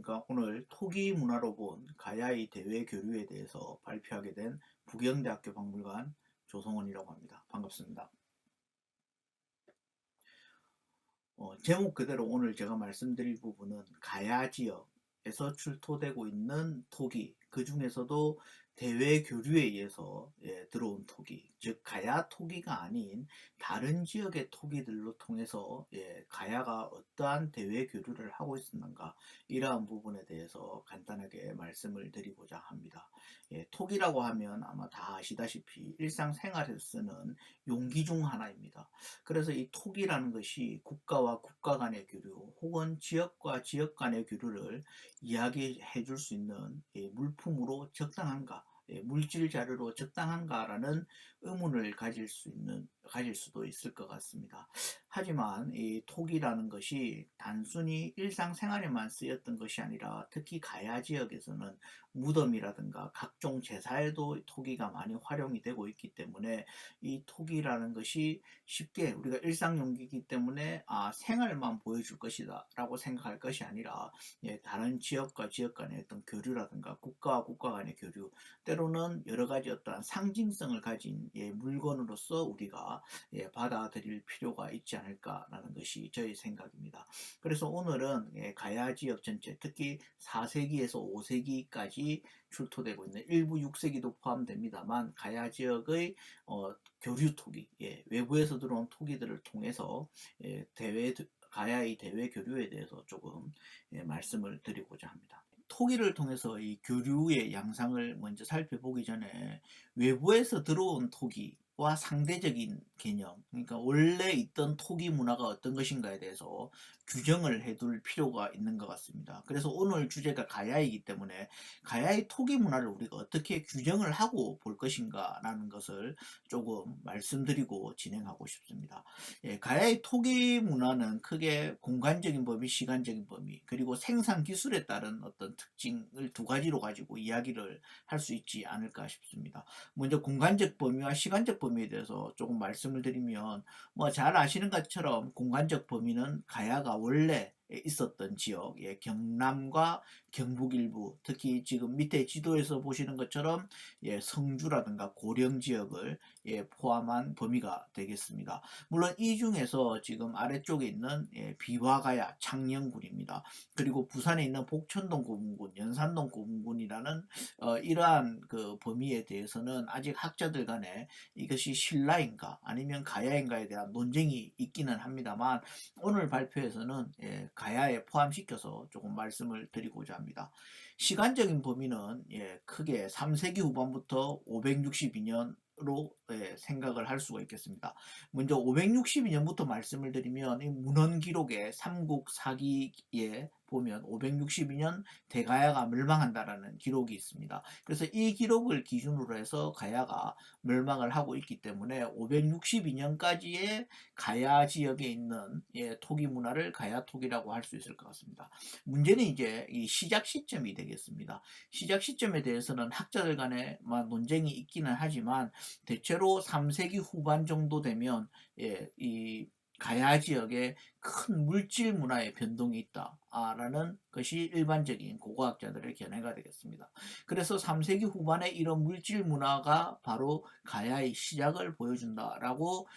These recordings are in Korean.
안녕하십니까. 오늘 토기 문화로 본 가야의 대외 교류에 대해서 발표하게 된 부경대학교 박물관 조성원이라고 합니다. 반갑습니다. 제목 그대로 오늘 제가 말씀드릴 부분은 가야 지역에서 출토되고 있는 토기, 그 중에서도 대외 교류에 의해서 들어온 토기, 즉 가야 토기가 아닌 다른 지역의 토기들로 통해서 가야가 어떠한 대외 교류를 하고 있었는가, 이러한 부분에 대해서 간단하게 말씀을 드리고자 합니다. 토기라고 하면 아마 다 아시다시피 일상생활에서 쓰는 용기 중 하나입니다. 그래서 이 톡이라는 것이 국가와 국가 간의 교류 혹은 지역과 지역 간의 교류를 이야기해 줄 수 있는 물품으로 적당한가, 물질 자료로 적당한가라는 의문을 가질 수도 있을 것 같습니다. 하지만 이 톡이라는 것이 단순히 일상생활에만 쓰였던 것이 아니라 특히 가야 지역에서는 무덤이라든가 각종 제사에도 토기가 많이 활용이 되고 있기 때문에 이 토기라는 것이 쉽게 우리가 일상용기이기 때문에 생활만 보여줄 것이다 라고 생각할 것이 아니라 다른 지역과 지역 간의 어떤 교류라든가 국가와 국가 간의 교류, 때로는 여러 가지 어떠한 상징성을 가진 물건으로서 우리가 받아들일 필요가 있지 않을까라는 것이 저의 생각입니다. 그래서 오늘은 가야 지역 전체, 특히 4세기에서 5세기까지 출토되고 있는 일부 6세기도 포함됩니다만 가야 지역의 교류 토기, 외부에서 들어온 토기들을 통해서 가야의 대외 교류에 대해서 조금 말씀을 드리고자 합니다. 토기를 통해서 이 교류의 양상을 먼저 살펴보기 전에 외부에서 들어온 토기와 상대적인 개념, 그러니까 원래 있던 토기 문화가 어떤 것인가에 대해서 규정을 해둘 필요가 있는 것 같습니다. 그래서 오늘 주제가 가야이기 때문에 가야의 토기 문화를 우리가 어떻게 규정을 하고 볼 것인가 라는 것을 조금 말씀드리고 진행하고 싶습니다. 가야의 토기 문화는 크게 공간적인 범위, 시간적인 범위, 그리고 생산 기술에 따른 어떤 특징을 두 가지로 가지고 이야기를 할 수 있지 않을까 싶습니다. 먼저 공간적 범위와 시간적 범위에 대해서 조금 말씀을 드리면, 뭐 잘 아시는 것처럼 공간적 범위는 가야가 원래 있었던 지역, 경남과 경북 일부, 특히 지금 밑에 지도에서 보시는 것처럼 성주라든가 고령 지역을 포함한 범위가 되겠습니다. 물론 이 중에서 지금 아래쪽에 있는 비화가야 창녕군입니다. 그리고 부산에 있는 복천동 고분군, 연산동 고분군이라는 이러한 그 범위에 대해서는 아직 학자들 간에 이것이 신라인가 아니면 가야인가에 대한 논쟁이 있기는 합니다만, 오늘 발표에서는 가야에 포함시켜서 조금 말씀을 드리고자 합니다. 시간적인 범위는 크게 3세기 후반부터 562년으로 생각을 할 수가 있겠습니다. 먼저 562년부터 말씀을 드리면 이 문헌 기록의 삼국 사기에 보면 562년 대가야가 멸망한다라는 기록이 있습니다. 그래서 이 기록을 기준으로 해서 가야가 멸망을 하고 있기 때문에 562년까지의 가야 지역에 있는 토기 문화를 가야 토기라고 할 수 있을 것 같습니다. 문제는 이제 이 시작 시점이 되겠습니다. 시작 시점에 대해서는 학자들 간에 논쟁이 있기는 하지만 대체로 3세기 후반 정도 되면 이 가야 지역에 큰 물질 문화의 변동이 있다라는 것이 일반적인 고고학자들의 견해가 되겠습니다. 그래서 3세기 후반에 이런 물질 문화가 바로 가야의 시작을 보여준다라고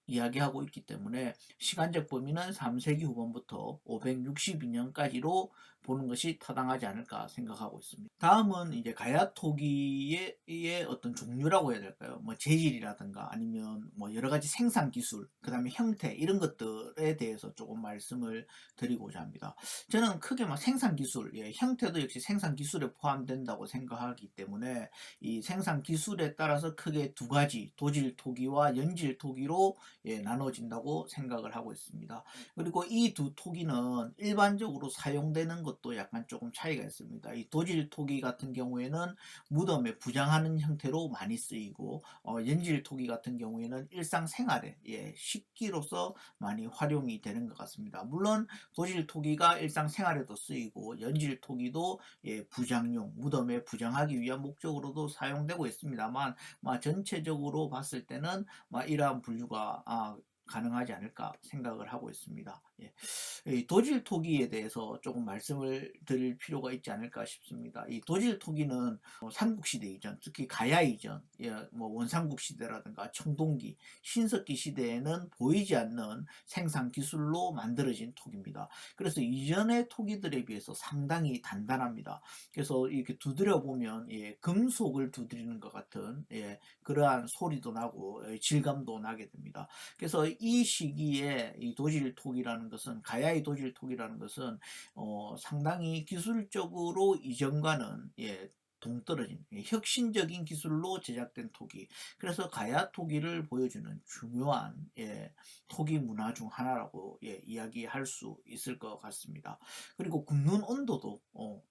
이야기하고 있기 때문에 시간적 범위는 3세기 후반부터 562년까지로 보는 것이 타당하지 않을까 생각하고 있습니다. 다음은 이제 가야토기의 어떤 종류라고 해야 될까요? 뭐 재질이라든가 아니면 뭐 여러 가지 생산 기술, 그 다음에 형태, 이런 것들에 대해서 조금 말씀을 드리고자 합니다. 저는 크게 생산 기술, 형태도 역시 생산 기술에 포함된다고 생각하기 때문에 이 생산 기술에 따라서 크게 두 가지, 도질 토기와 연질 토기로 나눠진다고 생각을 하고 있습니다. 그리고 이 두 토기는 일반적으로 사용되는 것도 약간 조금 차이가 있습니다. 이 도질 토기 같은 경우에는 무덤에 부장하는 형태로 많이 쓰이고, 연질 토기 같은 경우에는 일상생활에 식기로서 많이 활용이 되는 것 같습니다. 물론 도질 토기가 일상생활에도 쓰이고 연질 토기도 부장용, 무덤에 부장하기 위한 목적으로도 사용되고 있습니다만, 전체적으로 봤을 때는 이러한 분류가 가능하지 않을까 생각을 하고 있습니다. 예. 이 도질 토기에 대해서 조금 말씀을 드릴 필요가 있지 않을까 싶습니다. 이 도질 토기는 삼국시대 이전, 특히 가야 이전, 예, 뭐 원삼국 시대라든가 청동기, 신석기 시대에는 보이지 않는 생산 기술로 만들어진 토기입니다. 그래서 이전의 토기들에 비해서 상당히 단단합니다. 그래서 이렇게 두드려 보면 예, 금속을 두드리는 것 같은 예, 그러한 소리도 나고 예, 질감도 나게 됩니다. 그래서 이 시기에 이 도질톡이라는 것은 가야의 도질톡이라는 것은 상당히 기술적으로 이전과는 예, 동떨어진 혁신적인 기술로 제작된 토기. 그래서 가야 토기를 보여주는 중요한 예, 토기 문화 중 하나라고 예, 이야기할 수 있을 것 같습니다. 그리고 굽는 온도도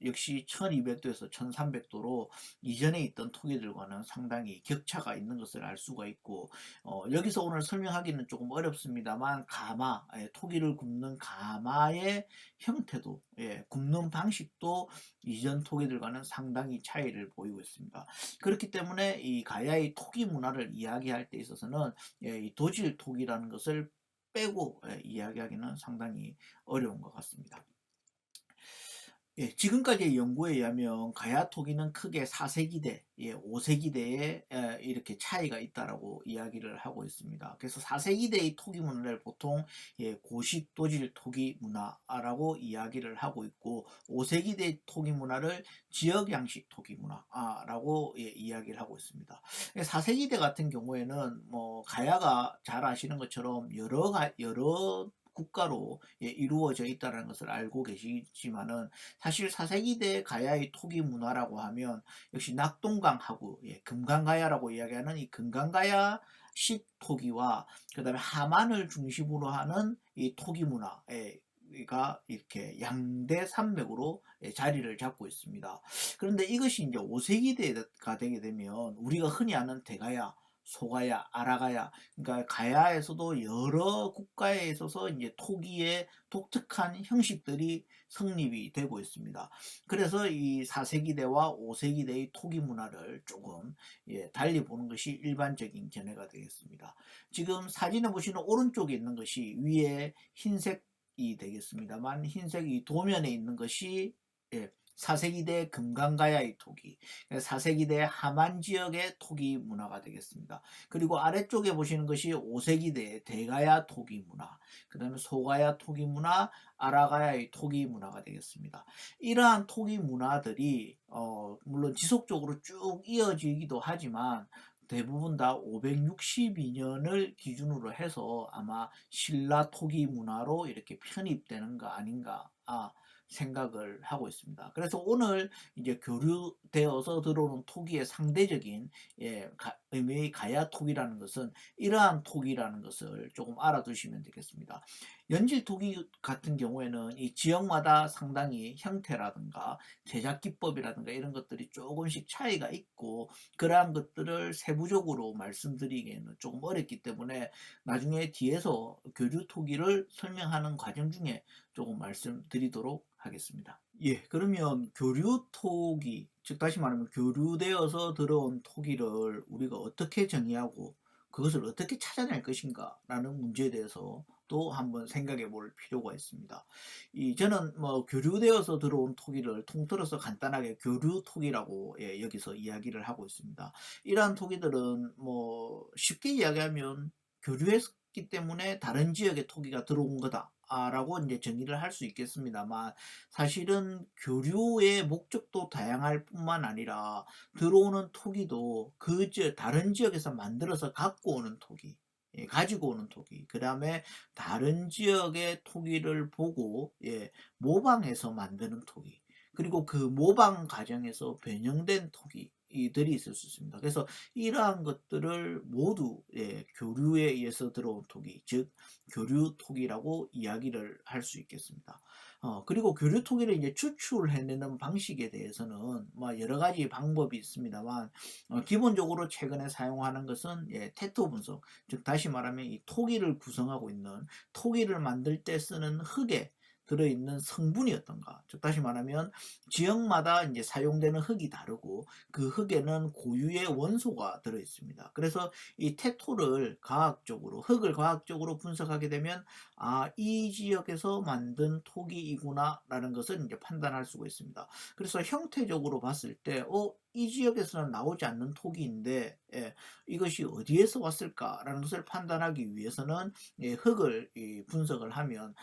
역시 1200도에서 1300도로 이전에 있던 토기들과는 상당히 격차가 있는 것을 알 수가 있고 여기서 오늘 설명하기는 조금 어렵습니다만 가마, 예, 토기를 굽는 가마의 형태도 예, 굽는 방식도 이전 토기들과는 상당히 차이를 보이고 있습니다. 그렇기 때문에 이 가야의 토기 문화를 이야기할 때 있어서는 예, 이 도질 토기라는 것을 빼고 예, 이야기하기는 상당히 어려운 것 같습니다. 예, 지금까지의 연구에 의하면 가야 토기는 크게 4세기대, 예, 5세기대에 이렇게 차이가 있다라고 이야기를 하고 있습니다. 그래서 4세기대의 토기 문화를 보통 예, 고식 도질 토기 문화라고 이야기를 하고 있고 5세기대 토기 문화를 지역 양식 토기 문화라고 예, 이야기를 하고 있습니다. 4세기대 같은 경우에는 뭐 가야가 잘 아시는 것처럼 여러 국가로 예, 이루어져 있다는 것을 알고 계시지만은 사실 4세기대 가야의 토기 문화라고 하면 역시 낙동강하고 예, 금강가야라고 이야기하는 이 금강가야식 토기와 그 다음에 하만을 중심으로 하는 이 토기 문화가 이렇게 양대 산맥으로 예, 자리를 잡고 있습니다. 그런데 이것이 이제 5세기대가 되게 되면 우리가 흔히 아는 대가야, 소가야, 아라가야, 그러니까 가야에서도 여러 국가에 있어서 이제 토기의 독특한 형식들이 성립이 되고 있습니다. 그래서 이 4세기대와 5세기대의 토기 문화를 조금 예, 달리 보는 것이 일반적인 견해가 되겠습니다. 지금 사진에 보시는 오른쪽에 있는 것이 위에 흰색이 되겠습니다만 흰색이 도면에 있는 것이 예, 4세기대 금강가야의 토기, 4세기대 하만 지역의 토기 문화가 되겠습니다. 그리고 아래쪽에 보시는 것이 5세기대 대가야 토기 문화, 그 다음에 소가야 토기 문화, 아라가야의 토기 문화가 되겠습니다. 이러한 토기 문화들이 물론 지속적으로 쭉 이어지기도 하지만 대부분 다 562년을 기준으로 해서 아마 신라 토기 문화로 이렇게 편입되는 거 아닌가 생각을 하고 있습니다. 그래서 오늘 이제 교류되어서 들어오는 토기의 상대적인 예, 의미의 가야 토기라는 것은 이러한 토기라는 것을 조금 알아두시면 되겠습니다. 연질 토기 같은 경우에는 이 지역마다 상당히 형태라든가 제작 기법이라든가 이런 것들이 조금씩 차이가 있고 그러한 것들을 세부적으로 말씀드리기에는 조금 어렵기 때문에 나중에 뒤에서 교류 토기를 설명하는 과정 중에 조금 말씀드리도록 하겠습니다. 예, 그러면 교류 토기, 즉 다시 말하면 교류되어서 들어온 토기를 우리가 어떻게 정의하고 그것을 어떻게 찾아낼 것인가 라는 문제에 대해서 또 한번 생각해 볼 필요가 있습니다. 저는 뭐 교류되어서 들어온 토기를 통틀어서 간단하게 교류 토기라고 예, 여기서 이야기를 하고 있습니다. 이러한 토기들은 뭐 쉽게 이야기하면 교류했기 때문에 다른 지역의 토기가 들어온 거다. 라고 이제 정의를 할 수 있겠습니다만 사실은 교류의 목적도 다양할 뿐만 아니라 들어오는 토기도 다른 지역에서 만들어서 갖고 오는 토기, 예, 가지고 오는 토기, 그 다음에 다른 지역의 토기를 보고 예, 모방해서 만드는 토기, 그리고 그 모방 과정에서 변형된 토기 이들이 있을 수 있습니다. 그래서 이러한 것들을 모두 예, 교류에 의해서 들어온 토기, 즉 교류 토기라고 이야기를 할 수 있겠습니다. 그리고 교류 토기를 이제 추출해내는 방식에 대해서는 뭐 여러 가지 방법이 있습니다만 기본적으로 최근에 사용하는 것은 예, 테토 분석, 즉 다시 말하면 이 토기를 구성하고 있는 토기를 만들 때 쓰는 흙에 들어있는 성분이 어떤가. 즉 다시 말하면 지역마다 이제 사용되는 흙이 다르고 그 흙에는 고유의 원소가 들어 있습니다. 그래서 이 태토를 과학적으로 흙을 과학적으로 분석하게 되면 이 지역에서 만든 토기이구나라는 것을 이제 판단할 수가 있습니다. 그래서 형태적으로 봤을 때 이 지역에서는 나오지 않는 토기인데 이것이 어디에서 왔을까라는 것을 판단하기 위해서는 흙을 분석을 하면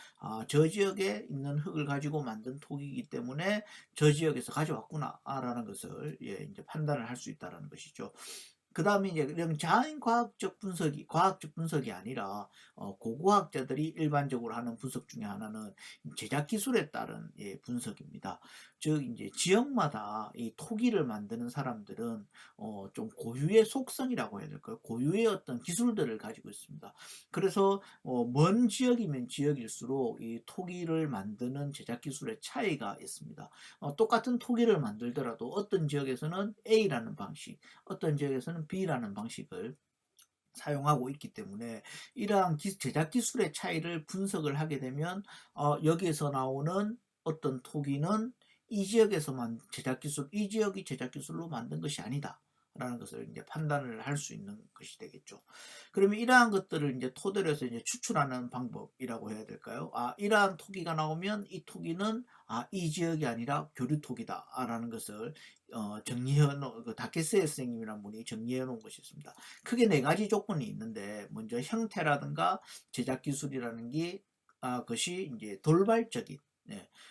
저 지역에 있는 흙을 가지고 만든 토기이기 때문에 저 지역에서 가져왔구나라는 것을 이제 판단을 할 수 있다는 것이죠. 그 다음에 이제 이런 과학적 분석이 아니라 고고학자들이 일반적으로 하는 분석 중에 하나는 제작 기술에 따른 분석입니다. 즉 이제 지역마다 이 토기를 만드는 사람들은 좀 고유의 속성이라고 해야 될까요? 고유의 어떤 기술들을 가지고 있습니다. 그래서 먼 지역이면 지역일수록 이 토기를 만드는 제작 기술의 차이가 있습니다. 똑같은 토기를 만들더라도 어떤 지역에서는 A라는 방식, 어떤 지역에서는 B라는 방식을 사용하고 있기 때문에 이러한 제작 기술의 차이를 분석을 하게 되면 여기에서 나오는 어떤 토기는 이 지역이 제작 기술로 만든 것이 아니다. 라는 것을 이제 판단을 할 수 있는 것이 되겠죠. 그러면 이러한 것들을 이제 토대로 해서 이제 추출하는 방법이라고 해야 될까요? 이러한 토기가 나오면 이 토기는 이 지역이 아니라 교류 토기다라는 것을 정리해 놓은 다케스에 선생님이라는 분이 정리해 놓은 것이 있습니다. 크게 네 가지 조건이 있는데 먼저 형태라든가 제작 기술이라는 게 것이 이제 돌발적인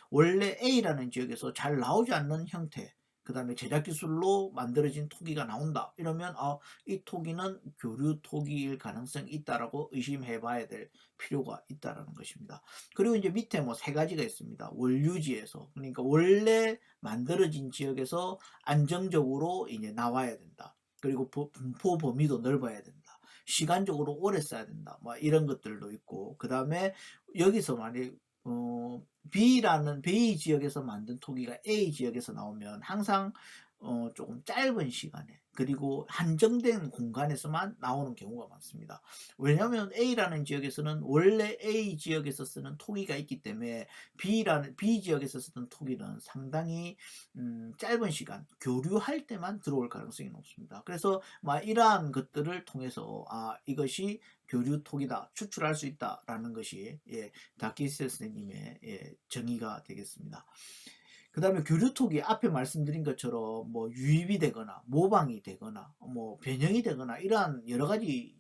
원래 A라는 지역에서 잘 나오지 않는 형태 그 다음에 제작 기술로 만들어진 토기가 나온다. 이러면 이 토기는 교류 토기일 가능성이 있다라고 의심해 봐야 될 필요가 있다라는 것입니다. 그리고 이제 밑에 뭐 세 가지가 있습니다. 원류지에서 그러니까 원래 만들어진 지역에서 안정적으로 이제 나와야 된다. 그리고 분포 범위도 넓어야 된다. 시간적으로 오래 써야 된다. 뭐 이런 것들도 있고 그 다음에 여기서 만약 B 지역에서 만든 토기가 A 지역에서 나오면 항상 조금 짧은 시간에 그리고 한정된 공간에서만 나오는 경우가 많습니다. 왜냐하면 A라는 지역에서는 원래 A 지역에서 쓰는 토기가 있기 때문에 B 지역에서 쓰던 토기는 상당히 짧은 시간 교류할 때만 들어올 가능성이 높습니다. 그래서 이러한 것들을 통해서 이것이 교류 토기다 추출할 수 있다라는 것이 다키스 선생님의 정의가 되겠습니다. 그 다음에 교류톡이 앞에 말씀드린 것처럼 뭐 유입이 되거나 모방이 되거나 뭐 변형이 되거나 이러한 여러 가지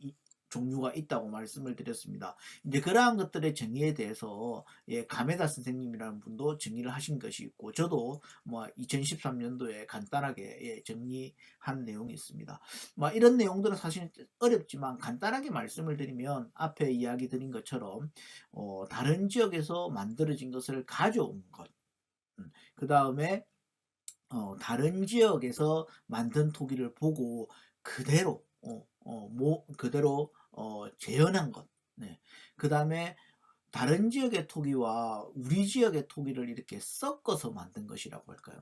종류가 있다고 말씀을 드렸습니다. 이제 그러한 것들의 정의에 대해서 가메다 선생님이라는 분도 정의를 하신 것이 있고 저도 뭐 2013년도에 간단하게 정리한 내용이 있습니다. 뭐 이런 내용들은 사실 어렵지만 간단하게 말씀을 드리면 앞에 이야기 드린 것처럼 다른 지역에서 만들어진 것을 가져온 것 그 다음에 다른 지역에서 만든 토기를 보고 그대로 그대로 재현한 것. 네. 그 다음에 다른 지역의 토기와 우리 지역의 토기를 이렇게 섞어서 만든 것이라고 할까요?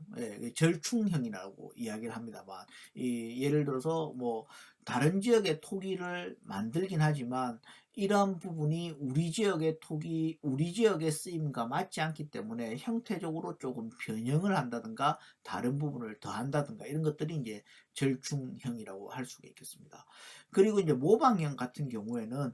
절충형이라고 이야기를 합니다만, 예를 들어서 뭐 다른 지역의 토기를 만들긴 하지만 이러한 부분이 우리 지역의 쓰임과 맞지 않기 때문에 형태적으로 조금 변형을 한다든가 다른 부분을 더한다든가 이런 것들이 이제 절충형이라고 할 수가 있겠습니다. 그리고 이제 모방형 같은 경우에는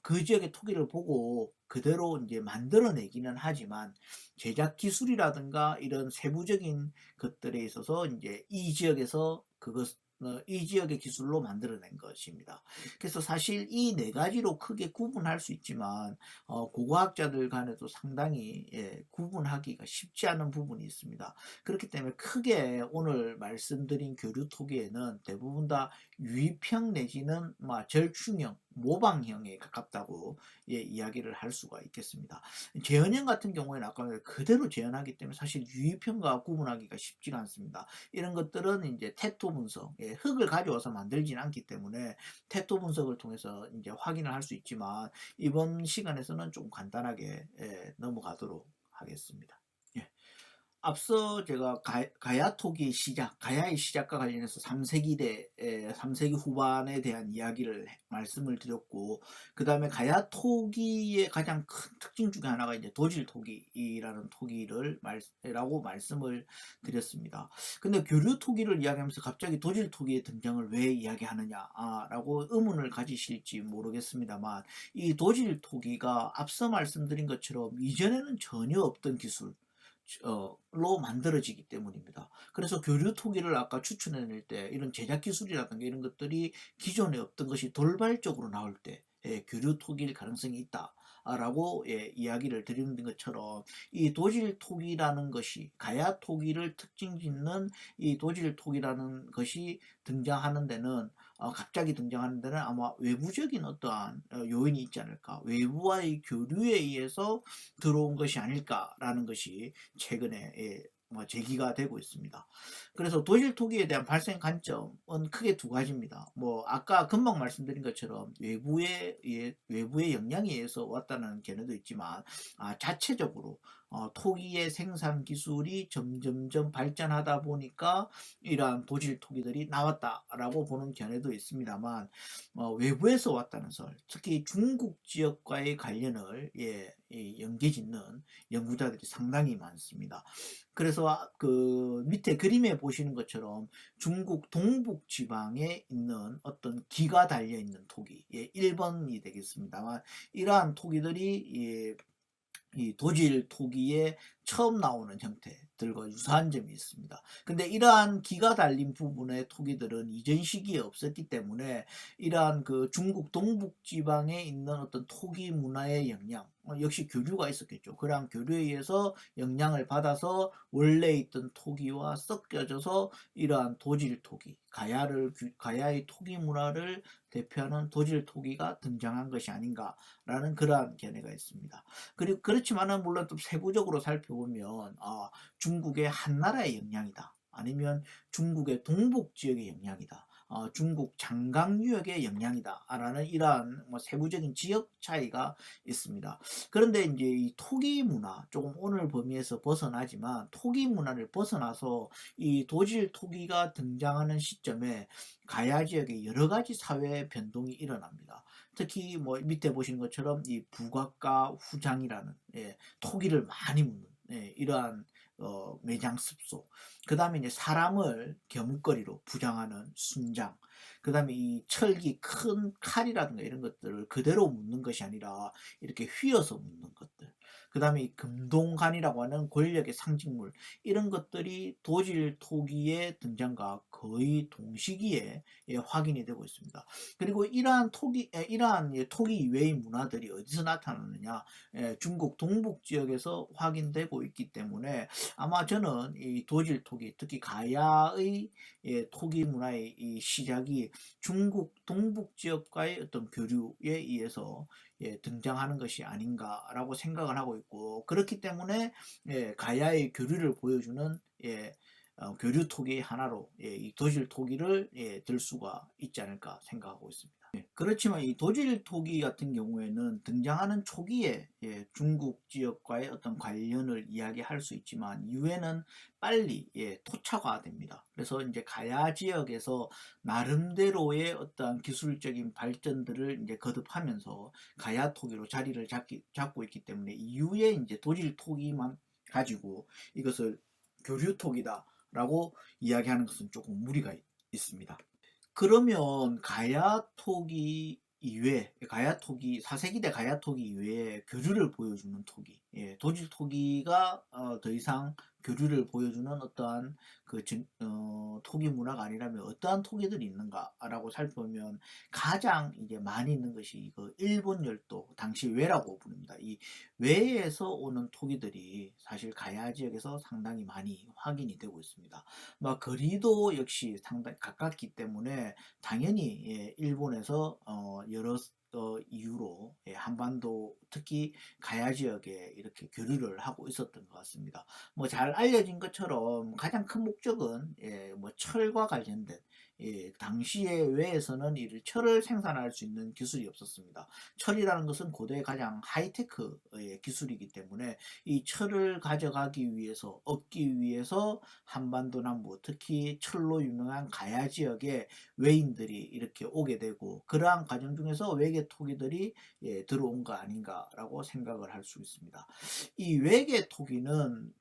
그 지역의 토기를 보고 그대로 이제 만들어내기는 하지만 제작 기술이라든가 이런 세부적인 것들에 있어서 이제 이 지역의 기술로 만들어낸 것입니다. 그래서 사실 이 네 가지로 크게 구분할 수 있지만 고고학자들 간에도 상당히 구분하기가 쉽지 않은 부분이 있습니다. 그렇기 때문에 크게 오늘 말씀드린 교류 토기에는 대부분 다 유입형 내지는 절충형, 모방형에 가깝다고 이야기를 할 수가 있겠습니다. 재현형 같은 경우에는 아까 그대로 재현하기 때문에 사실 유입형과 구분하기가 쉽지가 않습니다. 이런 것들은 이제 태토 분석, 흙을 가져와서 만들지는 않기 때문에 태토 분석을 통해서 이제 확인을 할 수 있지만 이번 시간에서는 좀 간단하게 넘어가도록 하겠습니다. 예. 앞서 제가 가야 토기의 시작, 가야의 시작과 관련해서 3세기 후반에 대한 이야기를 말씀을 드렸고, 그 다음에 가야 토기의 가장 큰 특징 중에 하나가 이제 도질 토기라는 라고 말씀을 드렸습니다. 근데 교류 토기를 이야기하면서 갑자기 도질 토기의 등장을 왜 이야기하느냐라고 의문을 가지실지 모르겠습니다만, 이 도질 토기가 앞서 말씀드린 것처럼 이전에는 전혀 없던 기술, 로 만들어지기 때문입니다. 그래서 교류 토기를 아까 추천해낼 때 이런 제작 기술이라든가 이런 것들이 기존에 없던 것이 돌발적으로 나올 때 교류 토기일 가능성이 있다. 라고 이야기를 드리는 것처럼 이 도질 토기라는 것이 가야 토기를 특징 짓는 이 도질 토기라는 것이 등장하는 데는 갑자기 등장하는 데는 아마 외부적인 어떠한 요인이 있지 않을까, 외부와의 교류에 의해서 들어온 것이 아닐까라는 것이 최근에 뭐 제기가 되고 있습니다. 그래서 도질 토기에 대한 발생 관점은 크게 두 가지입니다. 뭐 아까 금방 말씀드린 것처럼 외부의 영향에 의해서 왔다는 견해도 있지만, 자체적으로 토기의 생산 기술이 점점점 발전하다 보니까 이러한 도질 토기들이 나왔다라고 보는 견해도 있습니다만, 외부에서 왔다는 설, 특히 중국 지역과의 관련을 연계짓는 연구자들이 상당히 많습니다. 그래서 그 밑에 그림에 보시는 것처럼 중국 동북 지방에 있는 어떤 기가 달려 있는 토기, 1번이 되겠습니다만, 이러한 토기들이 이 도질 토기에 처음 나오는 형태들과 유사한 점이 있습니다. 근데 이러한 기가 달린 부분의 토기들은 이전 시기에 없었기 때문에 이러한 그 중국 동북 지방에 있는 어떤 토기 문화의 영향, 역시 교류가 있었겠죠. 그러한 교류에 의해서 영향을 받아서 원래 있던 토기와 섞여져서 이러한 도질 토기, 가야의 토기 문화를 대표하는 도질 토기가 등장한 것이 아닌가라는 그러한 견해가 있습니다. 그리고 그렇지만은 물론 또 세부적으로 살펴보면 중국의 한나라의 영향이다, 아니면 중국의 동북 지역의 영향이다, 중국 장강유역의 영향이다라는 이러한 뭐 세부적인 지역 차이가 있습니다. 그런데 이제 이 토기 문화, 조금 오늘 범위에서 벗어나지만 토기 문화를 벗어나서 이 도질 토기가 등장하는 시점에 가야 지역에 여러 가지 사회 변동이 일어납니다. 특히 뭐 밑에 보시는 것처럼 이 북악과 후장이라는 토기를 많이 묻는 이러한 매장 습소, 그 다음에 이제 사람을 겨묵거리로 부장하는 순장, 그 다음에 이 철기 큰 칼이라든가 이런 것들을 그대로 묻는 것이 아니라 이렇게 휘어서 묻는 것들, 그 다음에 이 금동관이라고 하는 권력의 상징물, 이런 것들이 도질 토기의 등장과 거의 동시기에 확인이 되고 있습니다. 그리고 이러한 토기 이외의 문화들이 어디서 나타나느냐, 중국 동북 지역에서 확인되고 있기 때문에 아마 저는 이 도질 토기, 특히 가야의 토기 문화의 이 시작이 중국 동북 지역과의 어떤 교류에 의해서 등장하는 것이 아닌가라고 생각을 하고 있고, 그렇기 때문에 가야의 교류를 보여주는 교류 토기의 하나로 이 도질 토기를 들 수가 있지 않을까 생각하고 있습니다. 그렇지만 이 도질 토기 같은 경우에는 등장하는 초기에 중국 지역과의 어떤 관련을 이야기할 수 있지만, 이후에는 빨리 토착화됩니다. 그래서 이제 가야 지역에서 나름대로의 어떤 기술적인 발전들을 이제 거듭하면서 가야 토기로 자리를 잡고 있기 때문에, 이후에 이제 도질 토기만 가지고 이것을 교류 토기다라고 이야기하는 것은 조금 무리가 있습니다. 그러면 가야토기 이외, 가야토기, 4세기대 가야토기 이외에 교류를 보여주는 토기, 도질 토기가 더 이상 교류를 보여주는 어떠한 토기 문화가 아니라면 어떠한 토기들이 있는가라고 살펴보면, 가장 이제 많이 있는 것이 이거 일본 열도, 당시 외라고 부릅니다. 이 외에서 오는 토기들이 사실 가야 지역에서 상당히 많이 확인이 되고 있습니다. 뭐 거리도 역시 상당히 가깝기 때문에 당연히 일본에서 여러 이유로 한반도, 특히 가야 지역에 이렇게 교류를 하고 있었던 것 같습니다. 뭐 잘 알려진 것처럼 가장 큰 목적은 뭐 철과 관련된 당시의 외에서는 이 철을 생산할 수 있는 기술이 없었습니다. 철이라는 것은 고대의 가장 하이테크의 기술이기 때문에 이 철을 가져가기 위해서 얻기 위해서 한반도 남부 특히 철로 유명한 가야 지역에 외인들이 이렇게 오게 되고 그러한 과정 중에서 외계 토기들이 들어온 거 아닌가라고 생각을 할 수 있습니다. 이 외계 토기는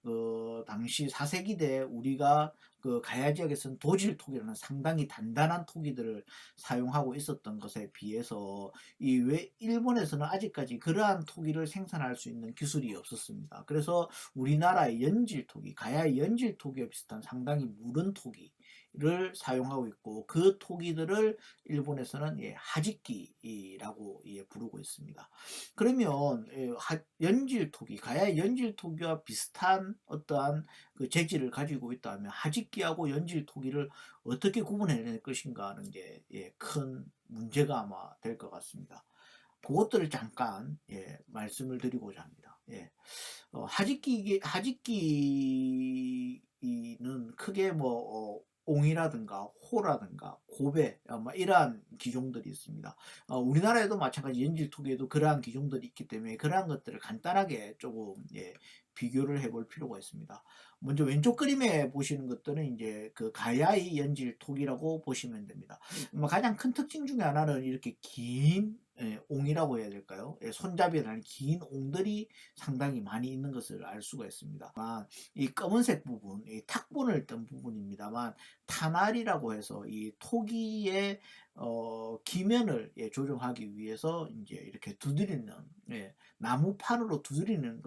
당시 4세기대 우리가 그 가야 지역에서는 도질 토기라는 상당히 단단한 토기들을 사용하고 있었던 것에 비해서 일본에서는 아직까지 그러한 토기를 생산할 수 있는 기술이 없었습니다. 그래서 우리나라의 연질 토기, 가야의 연질 토기와 비슷한 상당히 무른 토기를 사용하고 있고 그 토기들을 일본에서는 하지끼라고 부르고 있습니다. 그러면 연질 토기, 가야의 연질 토기와 비슷한 어떠한 그 재질을 가지고 있다면 하지끼하고 연질 토기를 어떻게 구분해낼 것인가 하는 게 큰 문제가 아마 될 것 같습니다. 그것들을 잠깐 말씀을 드리고자 합니다. 하지끼는 크게 옹이라든가 호라든가 고배 이러한 기종들이 있습니다. 우리나라에도 마찬가지 연질토기에도 그러한 기종들이 있기 때문에 그러한 것들을 간단하게 조금 비교를 해볼 필요가 있습니다. 먼저 왼쪽 그림에 보시는 것들은 이제 그 가야이 연질토기라고 보시면 됩니다. 가장 큰 특징 중에 하나는 이렇게 긴 옹이라고 해야 될까요? 손잡이에 달린 긴 옹들이 상당히 많이 있는 것을 알 수가 있습니다. 이 검은색 부분, 이 탁본을 뜬 부분입니다만 탄알이라고 해서 이 토기의 기면을 조정하기 위해서 이제 이렇게 두드리는 나무판으로 두드리는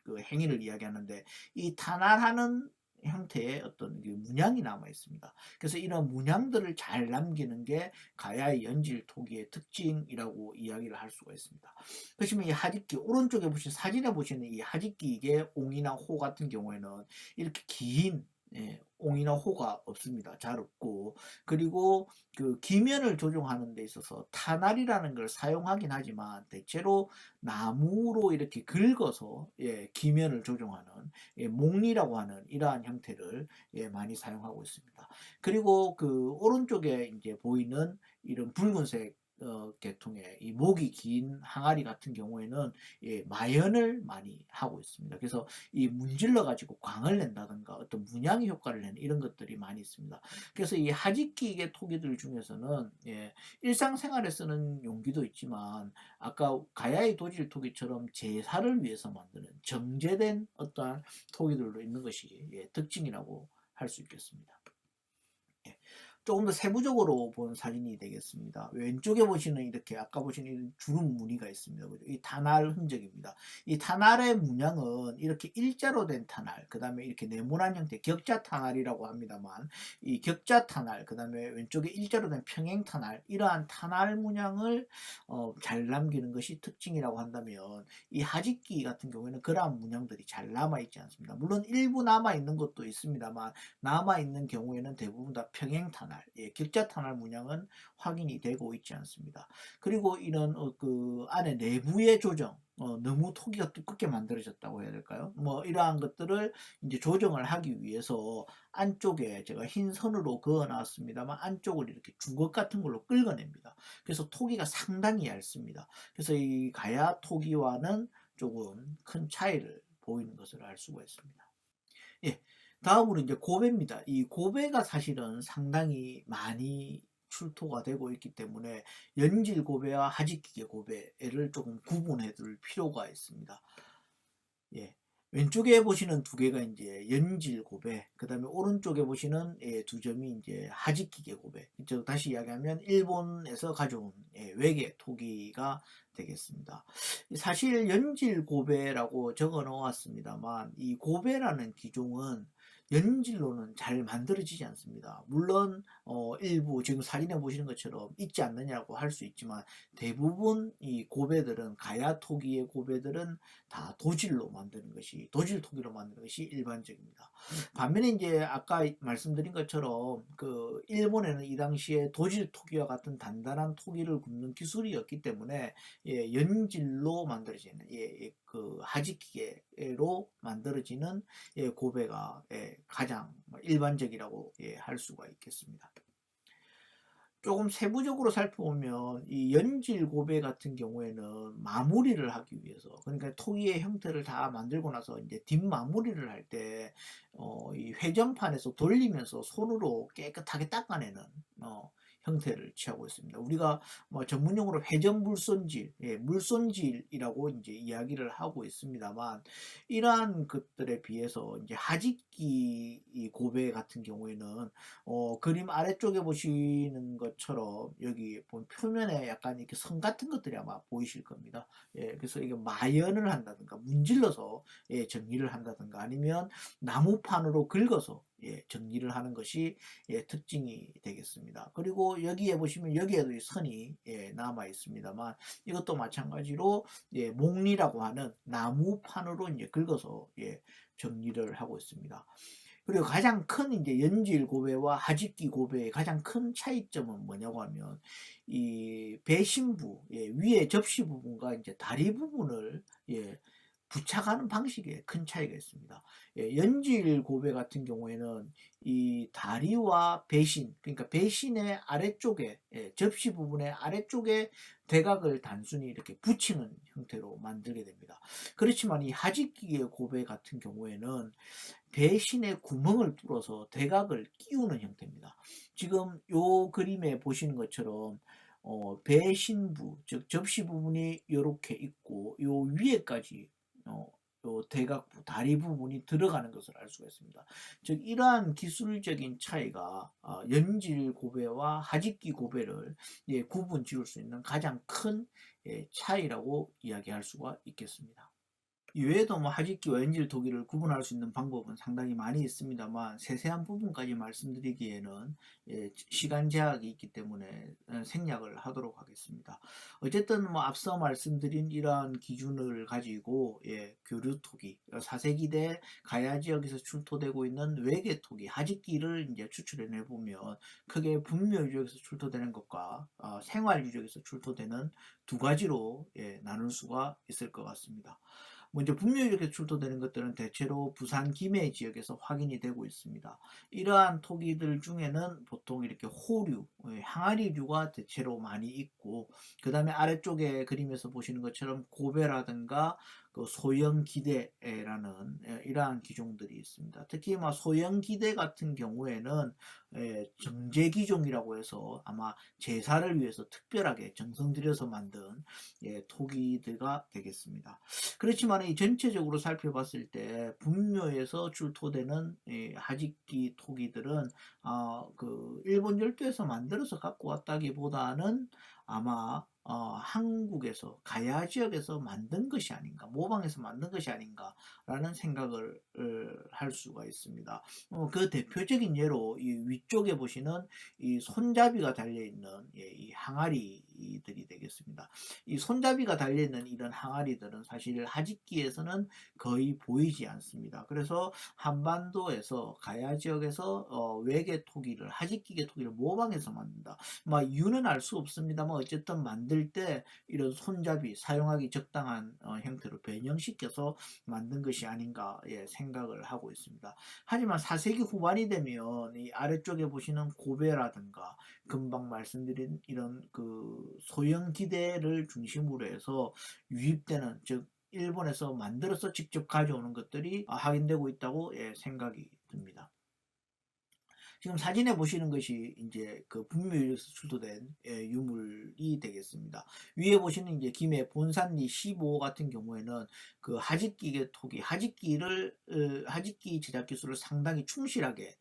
그 행위를 이야기하는데 이 탄알하는 형태의 어떤 문양이 남아 있습니다. 그래서 이런 문양들을 잘 남기는 게 가야의 연질 토기의 특징이라고 이야기를 할 수가 있습니다. 그렇지만 이 하지끼 오른쪽에 보신 사진에 보시는 이 하지끼 이게 옹이나 호 같은 경우에는 이렇게 긴 옹이나 호가 없습니다. 잘 없고 그리고 그 기면을 조정하는 데 있어서 탄알이라는 걸 사용하긴 하지만 대체로 나무로 이렇게 긁어서 기면을 조정하는 몽리라고 하는 이러한 형태를 많이 사용하고 있습니다. 그리고 그 오른쪽에 이제 보이는 이런 붉은색 계통의 이 목이 긴 항아리 같은 경우에는 마연을 많이 하고 있습니다. 그래서 이 문질러 가지고 광을 낸다든가 어떤 문양의 효과를 내는 이런 것들이 많이 있습니다. 그래서 이 하지끼의 토기들 중에서는 일상생활에 쓰는 용기도 있지만 아까 가야의 도질 토기처럼 제사를 위해서 만드는 정제된 어떠한 토기들도 있는 것이 특징이라고 할 수 있겠습니다. 조금 더 세부적으로 본 사진이 되겠습니다. 왼쪽에 보시는 이렇게 아까 보시는 주름 무늬가 있습니다. 이 탄알 흔적입니다. 이 탄알의 문양은 이렇게 일자로 된 탄알, 그 다음에 이렇게 네모난 형태 격자 탄알이라고 합니다만 이 격자 탄알, 그 다음에 왼쪽에 일자로 된 평행 탄알 이러한 탄알 문양을 잘 남기는 것이 특징이라고 한다면 이 하지끼 같은 경우에는 그러한 문양들이 잘 남아있지 않습니다. 물론 일부 남아있는 것도 있습니다만 남아있는 경우에는 대부분 다 평행 탄알, 격자 탄알 문양은 확인이 되고 있지 않습니다. 그리고 이런 그 안에 내부의 조정, 너무 토기가 두껍게 만들어졌다고 해야 될까요? 이러한 것들을 이제 조정을 하기 위해서 안쪽에 제가 흰 선으로 그어 놨습니다만 안쪽을 이렇게 주걱 같은 걸로 긁어냅니다. 그래서 토기가 상당히 얇습니다. 그래서 이 가야 토기와는 조금 큰 차이를 보이는 것을 알 수가 있습니다. 예. 다음으로 이제 고배입니다. 이 고배가 사실은 상당히 많이 출토가 되고 있기 때문에 연질 고배와 하지끼개 고배를 조금 구분해 둘 필요가 있습니다. 예. 왼쪽에 보시는 두 개가 이제 연질 고배, 그 다음에 오른쪽에 보시는 두 점이 이제 하지끼개 고배. 다시 이야기하면 일본에서 가져온 외계 토기가 되겠습니다. 사실 연질 고배라고 적어 놓았습니다만 이 고배라는 기종은 연질로는 잘 만들어지지 않습니다. 물론 일부 지금 사진에 보시는 것처럼 있지 않느냐고 할 수 있지만 대부분 이 고배들은 가야 토기의 고배들은 다 도질로 만드는 것이 도질 토기로 만드는 것이 일반적입니다. 반면에 이제 아까 말씀드린 것처럼 그 일본에는 이 당시에 도질 토기와 같은 단단한 토기를 굽는 기술이 없기 때문에 예, 연질로 만들어지는 그 하지기계로 만들어지는 고베가 가장 일반적이라고 할 수가 있겠습니다. 조금 세부적으로 살펴보면 이 연질 고베 같은 경우에는 마무리를 하기 위해서, 그러니까 토기의 형태를 다 만들고 나서 이제 뒷마무리를 할 때 이 회전판에서 돌리면서 손으로 깨끗하게 닦아내는 형태를 취하고 있습니다. 우리가 뭐 전문용어로 회전 물손질, 물손질이라고 이제 이야기를 하고 있습니다만, 이러한 것들에 비해서 이제 하직기 이 고베 같은 경우에는 그림 아래쪽에 보시는 것처럼 여기 보면 표면에 약간 이렇게 선 같은 것들이 아마 보이실 겁니다. 그래서 이게 마연을 한다든가 문질러서 정리를 한다든가 아니면 나무판으로 긁어서 정리를 하는 것이 특징이 되겠습니다. 그리고 여기에 보시면 여기에도 이 선이 남아 있습니다만, 이것도 마찬가지로 몽리라고 하는 나무판으로 이제 긁어서 정리를 하고 있습니다. 그리고 가장 큰 이제 연질 고배와 하직기 고배의 가장 큰 차이점은 뭐냐고 하면 이 배신부, 위에 접시 부분과 이제 다리 부분을 부착하는 방식에 큰 차이가 있습니다. 연질 고배 같은 경우에는 이 다리와 배신, 그러니까 배신의 아래쪽에, 접시 부분의 아래쪽에 대각을 단순히 이렇게 붙이는 형태로 만들게 됩니다. 그렇지만 이 하직기의 고배 같은 경우에는 배신의 구멍을 뚫어서 대각을 끼우는 형태입니다. 지금 요 그림에 보시는 것처럼 배신부, 즉 접시 부분이 이렇게 있고 요 위에까지 요 대각부, 다리 부분이 들어가는 것을 알 수가 있습니다. 즉 이러한 기술적인 차이가 연질 고배와 하직기 고배를 구분 지을 수 있는 가장 큰 차이라고 이야기할 수가 있겠습니다. 이외에도 뭐 하직기와 연질 토기를 구분할 수 있는 방법은 상당히 많이 있습니다만, 세세한 부분까지 말씀드리기에는 시간 제약이 있기 때문에 생략을 하도록 하겠습니다. 어쨌든 뭐 앞서 말씀드린 이러한 기준을 가지고 교류 토기, 4세기대 가야 지역에서 출토되고 있는 외계 토기, 하직기를 이제 추출해 보면 크게 분묘 유적에서 출토되는 것과 생활 유적에서 출토되는 두 가지로 나눌 수가 있을 것 같습니다. 먼저 분묘이렇게 출토되는 것들은 대체로 부산 김해 지역에서 확인이 되고 있습니다. 이러한 토기들 중에는 보통 이렇게 호류, 항아리류가 대체로 많이 있고, 그 다음에 아래쪽에 그림에서 보시는 것처럼 고배라든가 그 소형기대라는 이러한 기종들이 있습니다. 특히 소형기대 같은 경우에는 정제기종이라고 해서 아마 제사를 위해서 특별하게 정성 들여서 만든 토기들가 되겠습니다. 그렇지만 이 전체적으로 살펴봤을 때 분묘에서 출토되는 하직기 토기들은 그 일본 열도에서 만들어서 갖고 왔다기보다는 아마 한국에서 가야 지역에서 만든 것이 아닌가, 모방해서 만든 것이 아닌가라는 생각을 할 수가 있습니다. 그 대표적인 예로 이 위쪽에 보시는 이 손잡이가 달려 있는 이 항아리들이 되겠습니다. 이 손잡이가 달려 있는 이런 항아리들은 사실 하직기에서는 거의 보이지 않습니다. 그래서 한반도에서 가야 지역에서 외계 토기를, 하직기계 토기를 모방해서 만든다. 이유는 알 수 없습니다만 어쨌든 만들 때 이런 손잡이 사용하기 적당한 형태로 변형시켜서 만든 것이 아닌가 생각을 하고 있습니다. 하지만 4세기 후반이 되면 이 아래쪽에 보시는 고베라든가 금방 말씀드린 이런 그 소형 기대를 중심으로 해서 유입되는, 즉 일본에서 만들어서 직접 가져오는 것들이 확인되고 있다고 생각이 듭니다. 지금 사진에 보시는 것이 이제 그 분묘에서 출토된 유물이 되겠습니다. 위에 보시는 이제 김해 본산리 15 같은 경우에는 그 하직기계 토기, 하직기 제작 기술을 상당히 충실하게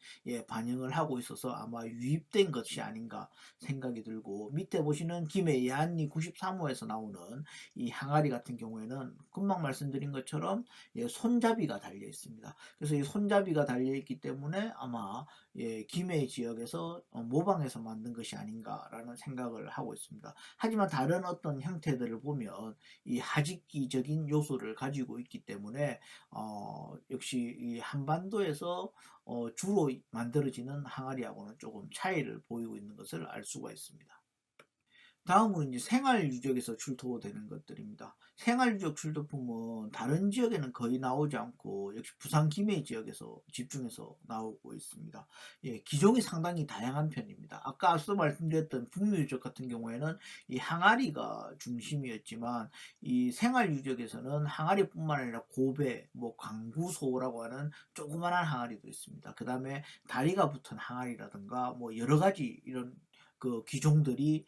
반영을 하고 있어서 아마 유입된 것이 아닌가 생각이 들고, 밑에 보시는 김해 예안리 93호에서 나오는 이 항아리 같은 경우에는 금방 말씀드린 것처럼 손잡이가 달려 있습니다. 그래서 이 손잡이가 달려 있기 때문에 아마 김해 지역에서 모방해서 만든 것이 아닌가라는 생각을 하고 있습니다. 하지만 다른 어떤 형태들을 보면 이 하직기적인 요소를 가지고 있기 때문에 역시 이 한반도에서 주로 만들어지는 항아리하고는 조금 차이를 보이고 있는 것을 알 수가 있습니다. 다음으로 이제 생활 유적에서 출토되는 것들입니다. 생활 유적 출토품은 다른 지역에는 거의 나오지 않고 역시 부산 김해 지역에서 집중해서 나오고 있습니다. 기종이 상당히 다양한 편입니다. 아까 앞서 말씀드렸던 북미 유적 같은 경우에는 이 항아리가 중심이었지만 이 생활 유적에서는 항아리뿐만 아니라 고배, 뭐 광구소라고 하는 조그만한 항아리도 있습니다. 그 다음에 다리가 붙은 항아리라든가 뭐 여러 가지 이런 그 기종들이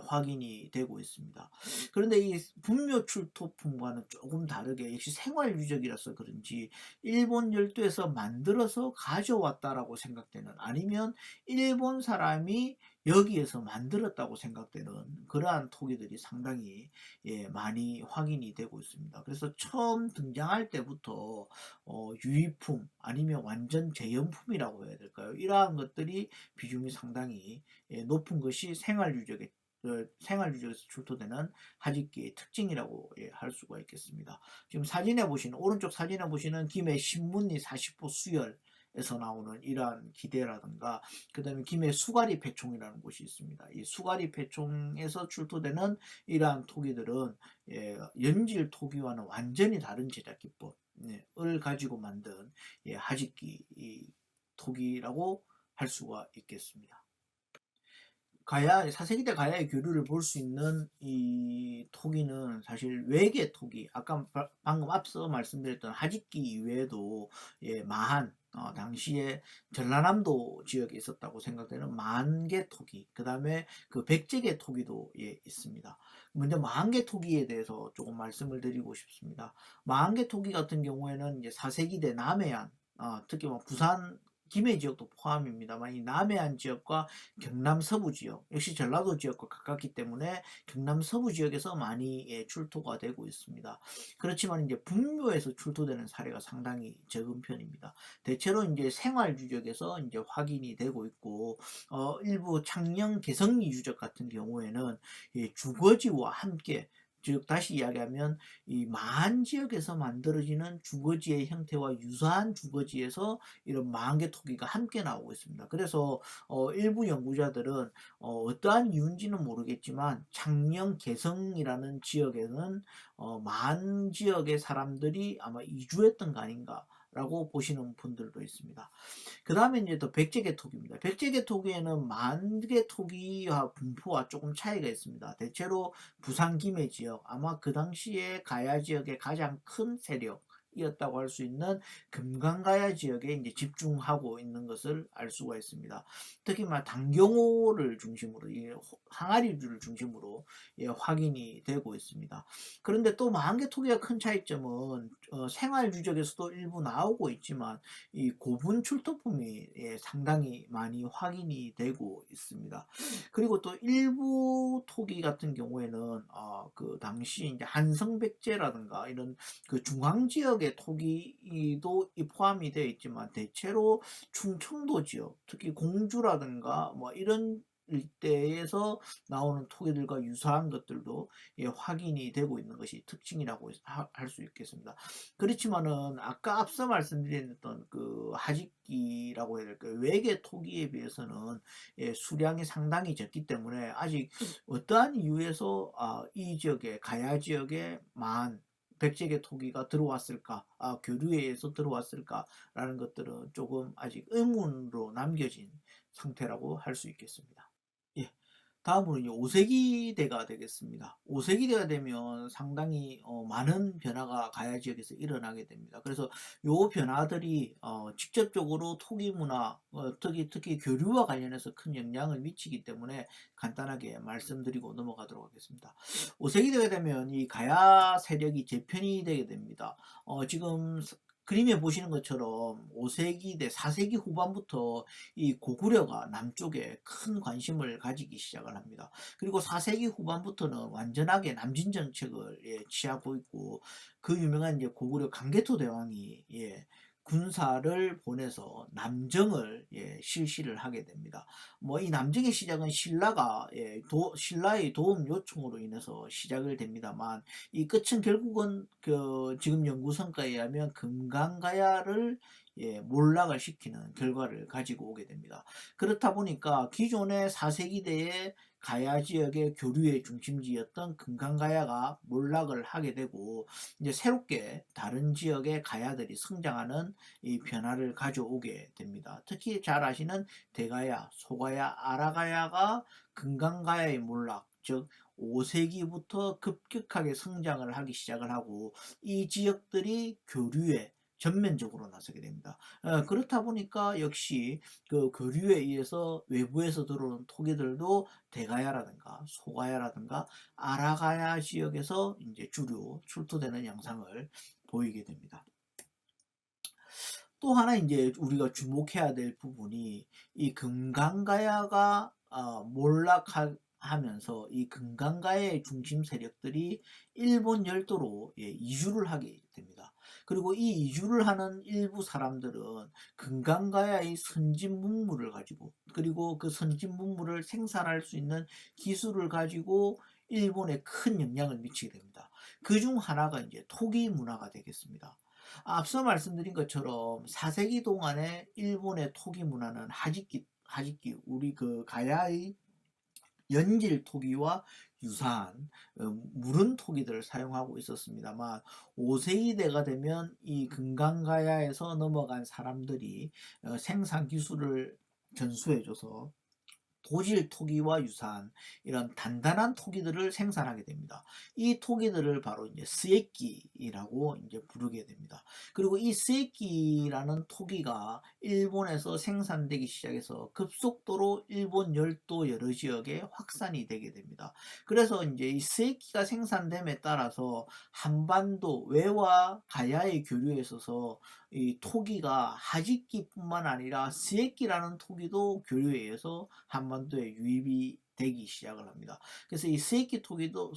확인이 되고 있습니다. 그런데 이 분묘 출토품과는 조금 다르게 역시 생활 유적이라서 그런지 일본 열도에서 만들어서 가져왔다라고 생각되는, 아니면 일본 사람이 여기에서 만들었다고 생각되는 그러한 토기들이 상당히 많이 확인이 되고 있습니다. 그래서 처음 등장할 때부터 유의품 아니면 완전 재현품이라고 해야 될까요? 이러한 것들이 비중이 상당히 높은 것이 생활유적에서 출토되는 하직기의 특징이라고 할 수가 있겠습니다. 지금 사진에 보시는, 오른쪽 사진에 보시는 김해 신문리 40호 수열에서 나오는 이러한 기대라든가, 그 다음에 김해 수가리 패총이라는 곳이 있습니다. 이 수가리 패총에서 출토되는 이러한 토기들은 연질 토기와는 완전히 다른 제작 기법을 가지고 만든 하직기 토기라고 할 수가 있겠습니다. 가야 4세기대 가야의 교류를 볼 수 있는 이 토기는 사실 외계 토기, 아까 방금 앞서 말씀드렸던 하직기 이외에도 마한, 당시에 전라남도 지역에 있었다고 생각되는 만개 토기, 그 다음에 그 백제계 토기도 있습니다. 먼저 마한개 토기에 대해서 조금 말씀을 드리고 싶습니다. 마한개 토기 같은 경우에는 이제 4세기대 남해안, 특히 뭐 부산 김해 지역도 포함입니다만 이 남해안 지역과 경남 서부 지역, 역시 전라도 지역과 가깝기 때문에 경남 서부 지역에서 많이 출토가 되고 있습니다. 그렇지만 이제 북묘에서 출토되는 사례가 상당히 적은 편입니다. 대체로 이제 생활 유적에서 이제 확인이 되고 있고, 일부 창녕 개성리 유적 같은 경우에는 주거지와 함께, 즉 다시 이야기하면 이 마한 지역에서 만들어지는 주거지의 형태와 유사한 주거지에서 이런 마한개 토기가 함께 나오고 있습니다. 그래서 일부 연구자들은 떠한 이유인지는 모르겠지만 창녕 개성이라는 지역에는 마한 지역의 사람들이 아마 이주했던 거 아닌가 라고 보시는 분들도 있습니다. 그 다음에 이제 또 백제개 토기입니다. 백제개 토기에는 만개 토기와 분포와 조금 차이가 있습니다. 대체로 부산 김해 지역, 아마 그 당시에 가야 지역의 가장 큰 세력이었다고 할 수 있는 금강가야 지역에 이제 집중하고 있는 것을 알 수가 있습니다. 특히 단경호를 중심으로, 이 항아리를 중심으로 확인이 되고 있습니다. 그런데 또 만개 토기의 큰 차이점은 생활 유적에서도 일부 나오고 있지만 이 고분 출토품이 상당히 많이 확인이 되고 있습니다. 그리고 또 일부 토기 같은 경우에는 그 당시 이제 한성백제라든가 이런 그 중앙 지역의 토기도 포함이 되어 있지만 대체로 충청도 지역, 특히 공주라든가 뭐 이런 일대에서 나오는 토기들과 유사한 것들도 확인이 되고 있는 것이 특징이라고 할 수 있겠습니다. 그렇지만은 아까 앞서 말씀드렸던 그 하직기라고 해야 될까요? 외계 토기에 비해서는 수량이 상당히 적기 때문에 아직 어떠한 이유에서 이 지역에, 가야 지역에 백제계 토기가 들어왔을까, 교류에 의해서 들어왔을까라는 것들은 조금 아직 의문으로 남겨진 상태라고 할 수 있겠습니다. 예. 다음으로 이제 5세기대가 되겠습니다. 5세기대가 되면 상당히 많은 변화가 가야 지역에서 일어나게 됩니다. 그래서 요 변화들이 직접적으로 토기 문화, 특히 교류와 관련해서 큰 영향을 미치기 때문에 간단하게 말씀드리고 넘어가도록 하겠습니다. 5세기대가 되면 이 가야 세력이 재편이 되게 됩니다. 지금 그림에 보시는 것처럼 5세기대 4세기 후반부터 이 고구려가 남쪽에 큰 관심을 가지기 시작을 합니다. 그리고 4세기 후반부터는 완전하게 남진 정책을 취하고 있고, 그 유명한 이제 고구려 강개토 대왕이 군사를 보내서 남정을 실시를 하게 됩니다. 뭐 이 남정의 시작은 신라가 신라의 도움 요청으로 인해서 시작을 됩니다만 이 끝은 결국은 그 지금 연구 성과에 의하면 금강가야를 몰락을 시키는 결과를 가지고 오게 됩니다. 그렇다 보니까 기존의 4세기대의 가야 지역의 교류의 중심지였던 금강가야가 몰락을 하게 되고 이제 새롭게 다른 지역의 가야들이 성장하는 이 변화를 가져오게 됩니다. 특히 잘 아시는 대가야, 소가야, 아라가야가 금강가야의 몰락, 즉 5세기부터 급격하게 성장을 하기 시작을 하고 이 지역들이 교류에 전면적으로 나서게 됩니다. 그렇다 보니까 역시 그 교류에 의해서 외부에서 들어오는 토기들도 대가야라든가 소가야라든가 아라가야 지역에서 이제 주로 출토되는 양상을 보이게 됩니다. 또 하나 이제 우리가 주목해야 될 부분이 이 금강가야가 몰락하면서 이 금강가야의 중심 세력들이 일본 열도로 이주를 하게 됩니다. 그리고 이 이주를 하는 일부 사람들은 금강가야의 선진 문물을 가지고 그리고 그 선진 문물을 생산할 수 있는 기술을 가지고 일본에 큰 영향을 미치게 됩니다. 그 중 하나가 이제 토기 문화가 되겠습니다. 앞서 말씀드린 것처럼 4세기 동안에 일본의 토기 문화는 하짓기 우리 그 가야의 연질 토기와 유사한 무른 토기들을 사용하고 있었습니다만 5세기대가 되면 이 금강가야에서 넘어간 사람들이 생산 기술을 전수해줘서 도질 토기와 유사한 이런 단단한 토기들을 생산하게 됩니다. 이 토기들을 바로 이제 스에끼라고 이제 부르게 됩니다. 그리고 이 스에끼라는 토기가 일본에서 생산되기 시작해서 급속도로 일본 열도 여러 지역에 확산이 되게 됩니다. 그래서 이제 이 스에끼가 생산됨에 따라서 한반도 외와 가야의 교류에 있어서 이 토기가 하짓기뿐만 아니라 스에끼라는 토기도 교류에 의해서 한반도에 유입이 되기 시작을 합니다. 그래서 이 스에끼 토기도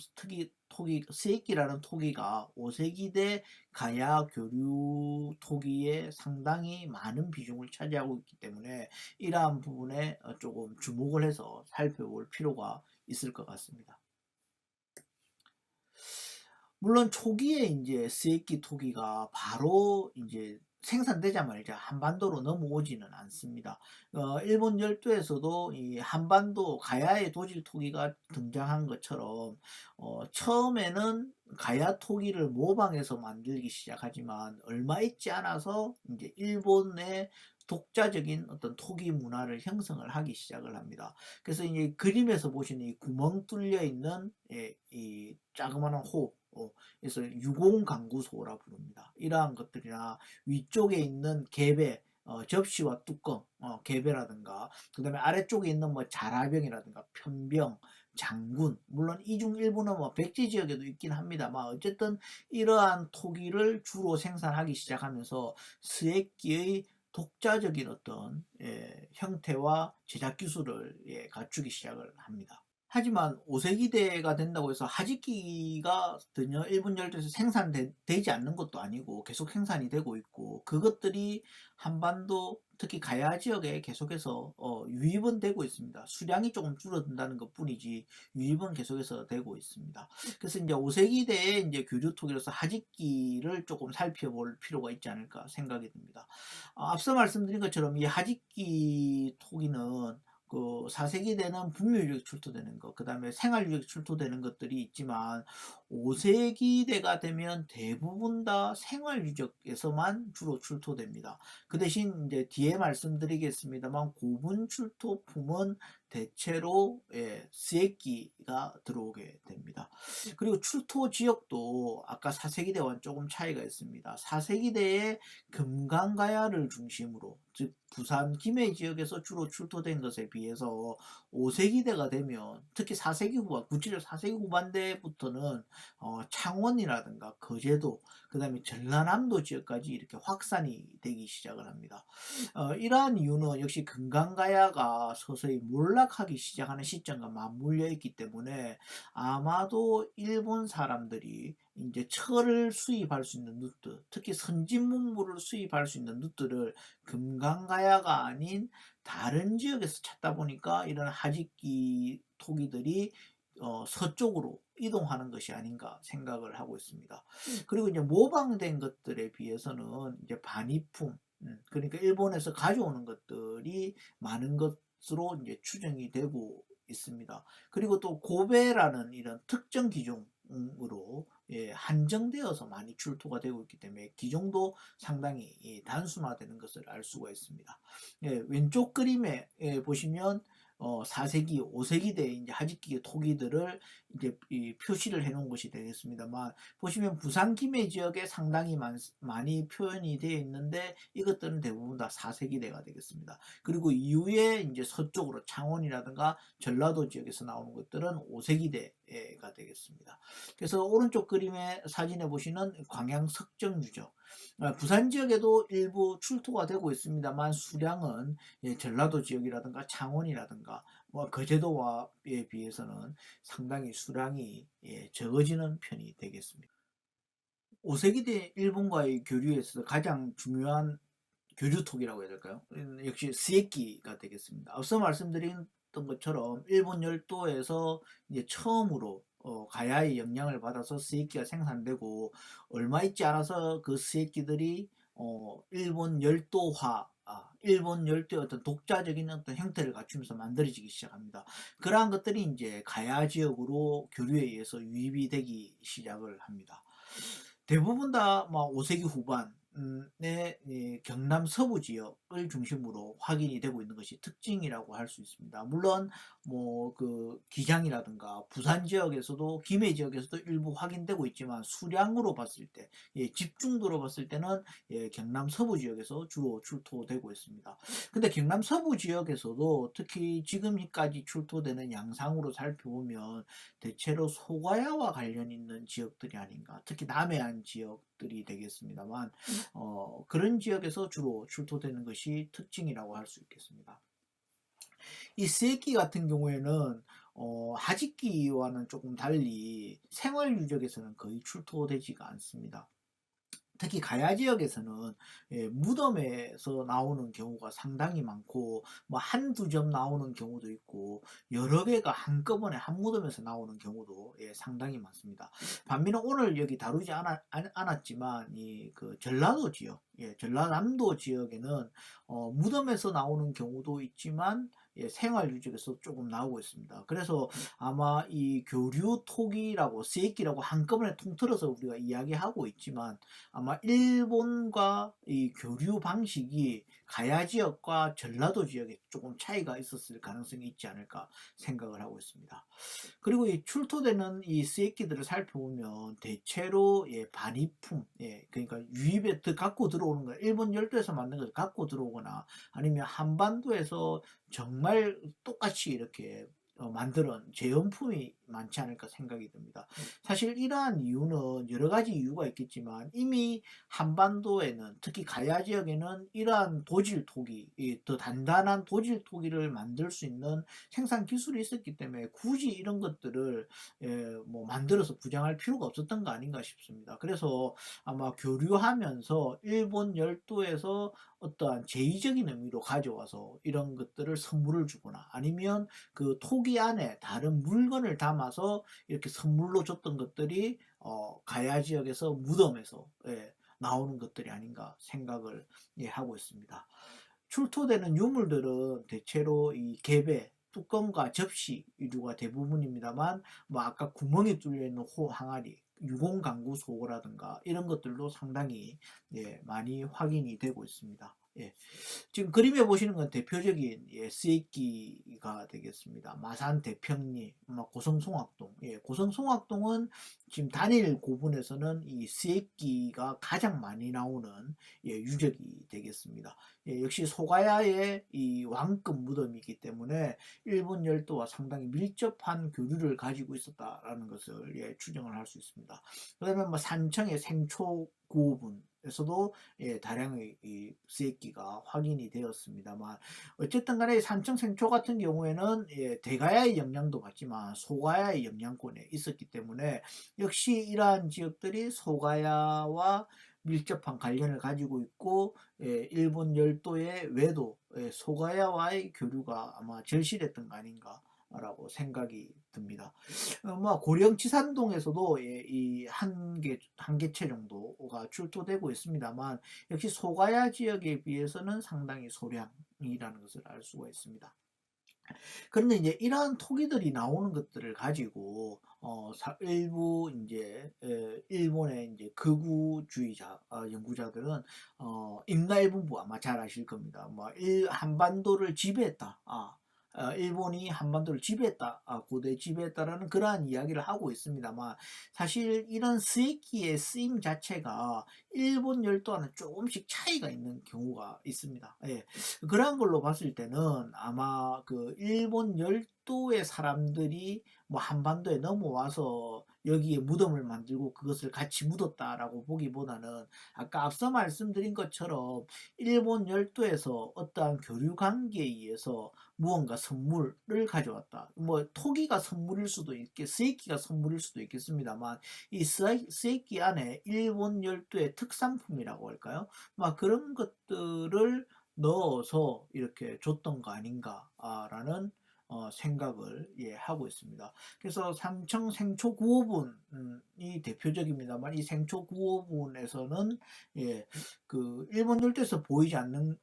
스에끼라는 토기가 5세기대 가야 교류 토기에 상당히 많은 비중을 차지하고 있기 때문에 이러한 부분에 조금 주목을 해서 살펴볼 필요가 있을 것 같습니다. 물론 초기에 이제 스에끼 토기가 바로 이제 생산되자마자 한반도로 넘어오지는 않습니다. 일본 열도에서도 이 한반도 가야의 도질 토기가 등장한 것처럼 처음에는 가야 토기를 모방해서 만들기 시작하지만 얼마 있지 않아서 이제 일본의 독자적인 어떤 토기 문화를 형성을 하기 시작을 합니다. 그래서 이제 그림에서 보시는 이 구멍 뚫려 있는 이 자그마한 호, 그래서 유공강구소라 부릅니다. 이러한 것들이나 위쪽에 있는 개배, 접시와 뚜껑, 개배라든가 그 다음에 아래쪽에 있는 뭐 자라병이라든가 편병, 장군, 물론 이 중 일부는 뭐 백제 지역에도 있긴 합니다만 어쨌든 이러한 토기를 주로 생산하기 시작하면서 스에끼의 독자적인 어떤 형태와 제작 기술을 갖추기 시작을 합니다. 하지만 5세기대가 된다고 해서 하짓기가 전혀 일본 열도에서 생산되지 않는 것도 아니고 계속 생산이 되고 있고 그것들이 한반도 특히 가야 지역에 계속해서 유입은 되고 있습니다. 수량이 조금 줄어든다는 것 뿐이지 유입은 계속해서 되고 있습니다. 그래서 이제 5세기대의 이제 교류토기로서 하짓기를 조금 살펴볼 필요가 있지 않을까 생각이 듭니다. 앞서 말씀드린 것처럼 이 하짓기 토기는 그 4세기 되는 분묘유적이 출토되는 것, 그 다음에 생활유적이 출토되는 것들이 있지만 5세기 대가 되면 대부분 다 생활유적에서만 주로 출토됩니다. 그 대신 이제 뒤에 말씀드리겠습니다만 고분 출토품은 대체로 스에끼가 들어오게 됩니다. 그리고 출토 지역도 아까 4세기대와는 조금 차이가 있습니다. 4세기대에 금강가야를 중심으로 즉 부산 김해 지역에서 주로 출토된 것에 비해서 5세기대가 되면 특히 4세기 후반 구체적 4세기 후반대부터는 창원이라든가 거제도, 그다음에 전라남도 지역까지 이렇게 확산이 되기 시작을 합니다. 이러한 이유는 역시 금강가야가 서서히 몰락하기 시작하는 시점과 맞물려 있기 때문에 아마도 일본 사람들이 이제 철을 수입할 수 있는 루트, 특히 선진문물을 수입할 수 있는 루트를 금강가야가 아닌 다른 지역에서 찾다 보니까 이런 하짓기 토기들이 서쪽으로 이동하는 것이 아닌가 생각을 하고 있습니다. 그리고 이제 모방된 것들에 비해서는 이제 반입품, 그러니까 일본에서 가져오는 것들이 많은 것으로 이제 추정이 되고 있습니다. 그리고 또 고베라는 이런 특정 기종으로 한정되어서 많이 출토가 되고 있기 때문에 기종도 상당히 단순화되는 것을 알 수가 있습니다. 왼쪽 그림에 보시면 4세기, 5세기대 이제 하짓기 토기들을 이제 표시를 해 놓은 것이 되겠습니다만, 보시면 부산 김해 지역에 상당히 많이 표현이 되어 있는데 이것들은 대부분 다 4세기대가 되겠습니다. 그리고 이후에 이제 서쪽으로 창원이라든가 전라도 지역에서 나오는 것들은 5세기대가 되겠습니다. 그래서 오른쪽 그림의 사진에 보시는 광양 석정 유적, 부산 지역에도 일부 출토가 되고 있습니다만 수량은 전라도 지역이라든가 창원이라든가 거제도에 비해서는 상당히 수량이 적어지는 편이 되겠습니다. 5세기대 일본과의 교류에서 가장 중요한 교류톡이라고 해야 될까요? 역시 스에키가 되겠습니다. 앞서 말씀드린 것처럼 일본 열도에서 이제 처음으로 가야의 영향을 받아서 스에키가 생산되고, 얼마 있지 않아서 그 스에키들이 일본 열도화, 일본 열도의 어떤 독자적인 어떤 형태를 갖추면서 만들어지기 시작합니다. 그러한 것들이 이제 가야 지역으로 교류에 의해서 유입이 되기 시작을 합니다. 대부분 다 5세기 후반의 경남 서부 지역을 중심으로 확인이 되고 있는 것이 특징이라고 할 수 있습니다. 물론 그 기장이라든가 부산 지역에서도, 김해 지역에서도 일부 확인되고 있지만 수량으로 봤을 때, 집중도로 봤을 때는 경남 서부 지역에서 주로 출토되고 있습니다. 근데 경남 서부 지역에서도 특히 지금까지 출토되는 양상으로 살펴보면 대체로 소가야와 관련 있는 지역들이 아닌가, 특히 남해안 지역들이 되겠습니다만, 그런 지역에서 주로 출토되는 것이 특징이라고 할 수 있겠습니다. 이 스에키 같은 경우에는 하짓기와는 조금 달리 생활 유적에서는 거의 출토되지가 않습니다. 특히 가야 지역에서는 무덤에서 나오는 경우가 상당히 많고, 한두 점 나오는 경우도 있고, 여러 개가 한꺼번에 한 무덤에서 나오는 경우도 상당히 많습니다. 반면에 오늘 여기 다루지 않았지만 그 전라도 지역, 전라남도 지역에는 무덤에서 나오는 경우도 있지만 생활 유적에서 조금 나오고 있습니다. 그래서 아마 이 교류 토기라고, 세기라고 한꺼번에 통틀어서 우리가 이야기하고 있지만, 아마 일본과 이 교류 방식이 가야 지역과 전라도 지역에 조금 차이가 있었을 가능성이 있지 않을까 생각을 하고 있습니다. 그리고 이 출토되는 이 스에키들을 살펴보면 대체로 반입품, 그러니까 유입에 갖고 들어오는 거, 일본 열도에서 만든 것을 갖고 들어오거나, 아니면 한반도에서 정말 똑같이 이렇게 만드는 재현품이 많지 않을까 생각이 듭니다. 사실 이러한 이유는 여러 가지 이유가 있겠지만, 이미 한반도에는, 특히 가야 지역에는 이러한 도질토기, 더 단단한 도질토기를 만들 수 있는 생산 기술이 있었기 때문에 굳이 이런 것들을 만들어서 부양할 필요가 없었던 거 아닌가 싶습니다. 그래서 아마 교류하면서 일본 열도에서 어떠한 제의적인 의미로 가져와서 이런 것들을 선물을 주거나, 아니면 그 토기 안에 다른 물건을 담아서 이렇게 선물로 줬던 것들이 가야 지역에서 무덤에서 나오는 것들이 아닌가 생각을 하고 있습니다. 출토되는 유물들은 대체로 이 개배, 뚜껑과 접시 위주가 대부분입니다만, 아까 구멍이 뚫려 있는 호 항아리, 유공강구 소고라든가 이런 것들도 상당히 많이 확인이 되고 있습니다. 예. 지금 그림에 보시는 건 대표적인 쓰레기가 되겠습니다. 마산 대평리, 고성송악동. 고성송악동은 지금 단일 고분에서는 이 쓰레기가 가장 많이 나오는 유적이 되겠습니다. 역시 소가야의 이 왕급 무덤이기 때문에 일본 열도와 상당히 밀접한 교류를 가지고 있었다라는 것을 추정을 할 수 있습니다. 그다음에 산청의 생초 구호분에서도 다량의 이 쓰레기가 확인이 되었습니다만, 어쨌든 간에 산청 생초 같은 경우에는 대가야의 영향도 받지만 소가야의 영향권에 있었기 때문에 역시 이러한 지역들이 소가야와 밀접한 관련을 가지고 있고, 일본 열도의 외도 소가야와의 교류가 아마 절실했던 거 아닌가 라고 생각이 듭니다. 고령 치산동에서도 이 한 개체 정도가 출토되고 있습니다만, 역시 소가야 지역에 비해서는 상당히 소량이라는 것을 알 수가 있습니다. 그런데 이제 이러한 토기들이 나오는 것들을 가지고 일부 이제 일본의 이제 극우주의자 연구자들은 임나일본부 아마 잘 아실 겁니다. 한반도를 지배했다. 일본이 한반도를 지배했다, 고대 지배했다라는 그러한 이야기를 하고 있습니다만, 사실 이런 스에키의 쓰임 자체가 일본 열도와는 조금씩 차이가 있는 경우가 있습니다. 그러한 걸로 봤을 때는 아마 그 일본 열도의 사람들이 한반도에 넘어와서 여기에 무덤을 만들고 그것을 같이 묻었다라고 보기보다는, 아까 앞서 말씀드린 것처럼 일본 열도에서 어떠한 교류 관계에 의해서 무언가 선물을 가져왔다. 토기가 선물일 수도 스에키가 선물일 수도 있겠습니다만, 이 스에키 안에 일본 열도의 특산품이라고 할까요? 그런 것들을 넣어서 이렇게 줬던 거 아닌가라는 생각을 하고 있습니다. 그래서 삼청 생초 구호분이 대표적입니다만, 이 생초 구호분에서는 그 일본 열도에서 보이지 않는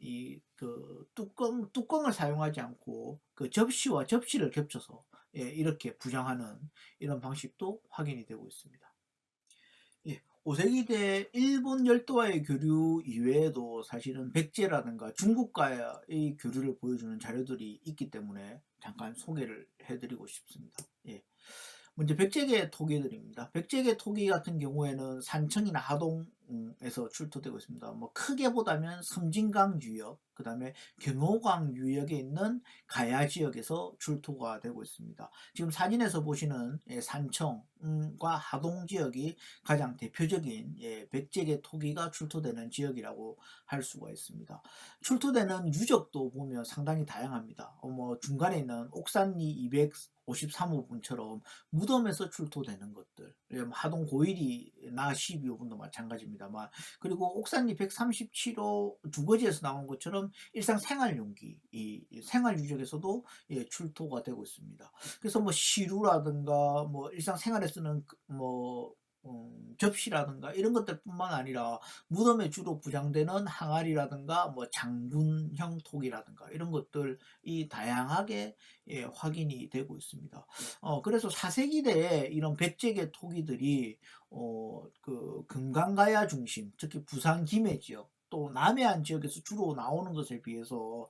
이 그 뚜껑을 사용하지 않고 그 접시와 접시를 겹쳐서 이렇게 부장하는 이런 방식도 확인이 되고 있습니다. 5세기 때 일본 열도와의 교류 이외에도 사실은 백제라든가 중국과의 교류를 보여주는 자료들이 있기 때문에 잠깐 소개를 해드리고 싶습니다. 먼저 백제계 토기들입니다. 백제계 토기 같은 경우에는 산청이나 하동에서 출토되고 있습니다. 크게 보다면 섬진강 유역, 그 다음에 경호강 유역에 있는 가야 지역에서 출토가 되고 있습니다. 지금 사진에서 보시는 산청과 하동 지역이 가장 대표적인 백제계 토기가 출토되는 지역이라고 할 수가 있습니다. 출토되는 유적도 보면 상당히 다양합니다. 중간에 있는 옥산리 253호분처럼 무덤에서 출토되는 것들, 하동 고일이나 12호분도 마찬가지입니다만, 그리고 옥산리 137호 주거지에서 나온 것처럼 일상 생활용기, 이 생활 유적에서도 출토가 되고 있습니다. 그래서 시루라든가 일상 생활에 쓰는 접시라든가 이런 것들뿐만 아니라 무덤에 주로 부장되는 항아리라든가 장군형 톡이라든가 이런 것들이 다양하게 확인이 되고 있습니다. 그래서 4세기대에 이런 백제계 토기들이 그 금강가야 중심, 특히 부산 김해 지역, 또 남해안 지역에서 주로 나오는 것에 비해서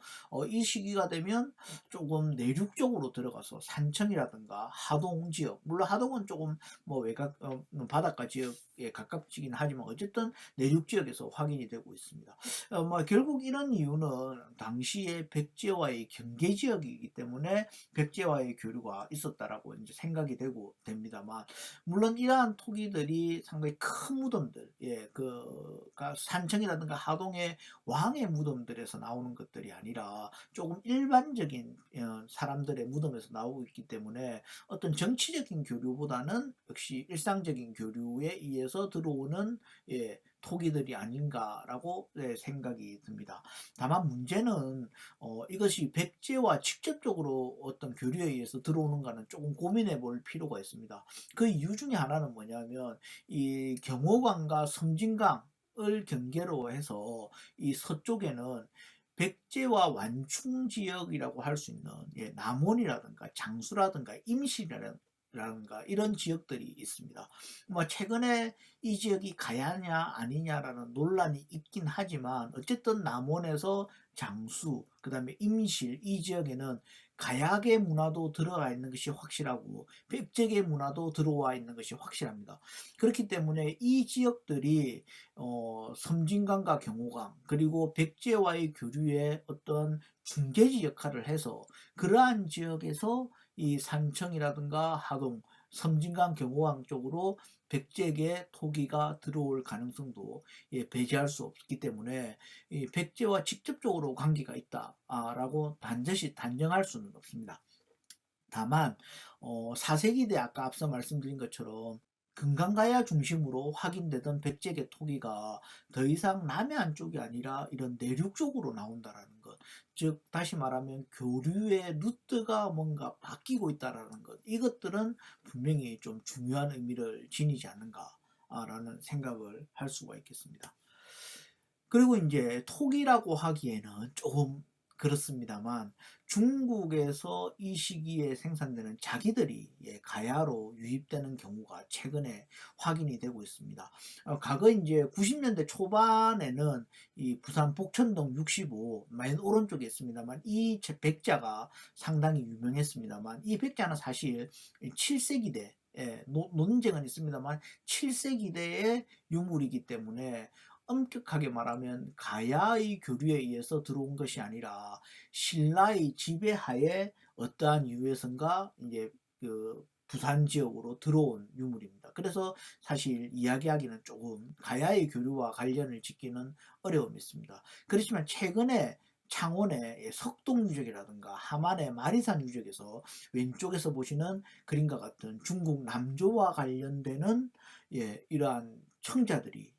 이 시기가 되면 조금 내륙 쪽으로 들어가서 산청이라든가 하동 지역, 물론 하동은 조금 외곽 바닷가 지역에 가깝지긴 하지만 어쨌든 내륙 지역에서 확인이 되고 있습니다. 결국 이런 이유는 당시에 백제와의 경계 지역이기 때문에 백제와의 교류가 있었다라고 이제 생각이 되고 됩니다만, 물론 이러한 토기들이 상당히 큰 무덤들, 산청이라든가 하동의 왕의 무덤들에서 나오는 것들이 아니라 조금 일반적인 사람들의 무덤에서 나오고 있기 때문에 어떤 정치적인 교류보다는 역시 일상적인 교류에 의해서 들어오는 토기들이 아닌가라고 생각이 듭니다. 다만 문제는 이것이 백제와 직접적으로 어떤 교류에 의해서 들어오는가는 조금 고민해 볼 필요가 있습니다. 그 이유 중에 하나는 뭐냐면, 이 경호강과 섬진강을 경계로 해서 이 서쪽에는 백제와 완충 지역이라고 할 수 있는 남원이라든가 장수라든가 임실이라는 라든가 이런 지역들이 있습니다. 뭐 최근에 이 지역이 가야냐 아니냐라는 논란이 있긴 하지만 어쨌든 남원에서 장수, 그다음에 임실 이 지역에는 가야계 문화도 들어가 있는 것이 확실하고 백제계 문화도 들어와 있는 것이 확실합니다. 그렇기 때문에 이 지역들이 섬진강과 경호강 그리고 백제와의 교류의 어떤 중재지 역할을 해서 그러한 지역에서 이 산청이라든가 하동, 섬진강 경호항 쪽으로 백제계 토기가 들어올 가능성도 배제할 수 없기 때문에 이 백제와 직접적으로 관계가 있다라고 반드시 단정할 수는 없습니다. 다만 4세기대 아까 앞서 말씀드린 것처럼 금강가야 중심으로 확인되던 백제계 토기가 더 이상 남해안 쪽이 아니라 이런 내륙 쪽으로 나온다라는 것. 즉 다시 말하면 교류의 루트가 뭔가 바뀌고 있다라는 것. 이것들은 분명히 좀 중요한 의미를 지니지 않는가라는 생각을 할 수가 있겠습니다. 그리고 이제 톡이라고 하기에는 조금 그렇습니다만 중국에서 이 시기에 생산되는 자기들이 가야로 유입되는 경우가 최근에 확인이 되고 있습니다. 과거 이제 90년대 초반에는 이 부산 복천동 65 맨 오른쪽에 있습니다만 이 백자가 상당히 유명했습니다만 이 백자는 사실 7세기대 논쟁은 있습니다만 7세기대의 유물이기 때문에 엄격하게 말하면 가야의 교류에 의해서 들어온 것이 아니라 신라의 지배하에 어떠한 이유에선가 이제 그 부산 지역으로 들어온 유물입니다. 그래서 사실 이야기하기는 조금 가야의 교류와 관련을 짓기는 어려움이 있습니다. 그렇지만 최근에 창원의 석동 유적이라든가 함안의 마리산 유적에서 왼쪽에서 보시는 그림과 같은 중국 남조와 관련되는 이러한 청자들이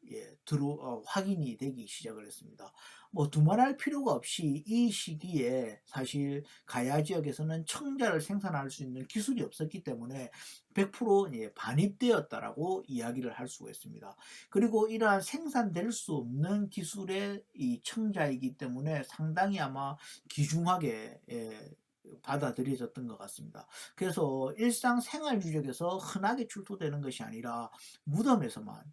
확인이 되기 시작을 했습니다. 뭐 두말할 필요가 없이 이 시기에 사실 가야 지역에서는 청자를 생산할 수 있는 기술이 없었기 때문에 100% 반입되었다라고 이야기를 할 수가 있습니다. 그리고 이러한 생산될 수 없는 기술의 이 청자이기 때문에 상당히 아마 귀중하게 받아들여졌던 것 같습니다. 그래서 일상생활 유적에서 흔하게 출토되는 것이 아니라 무덤에서만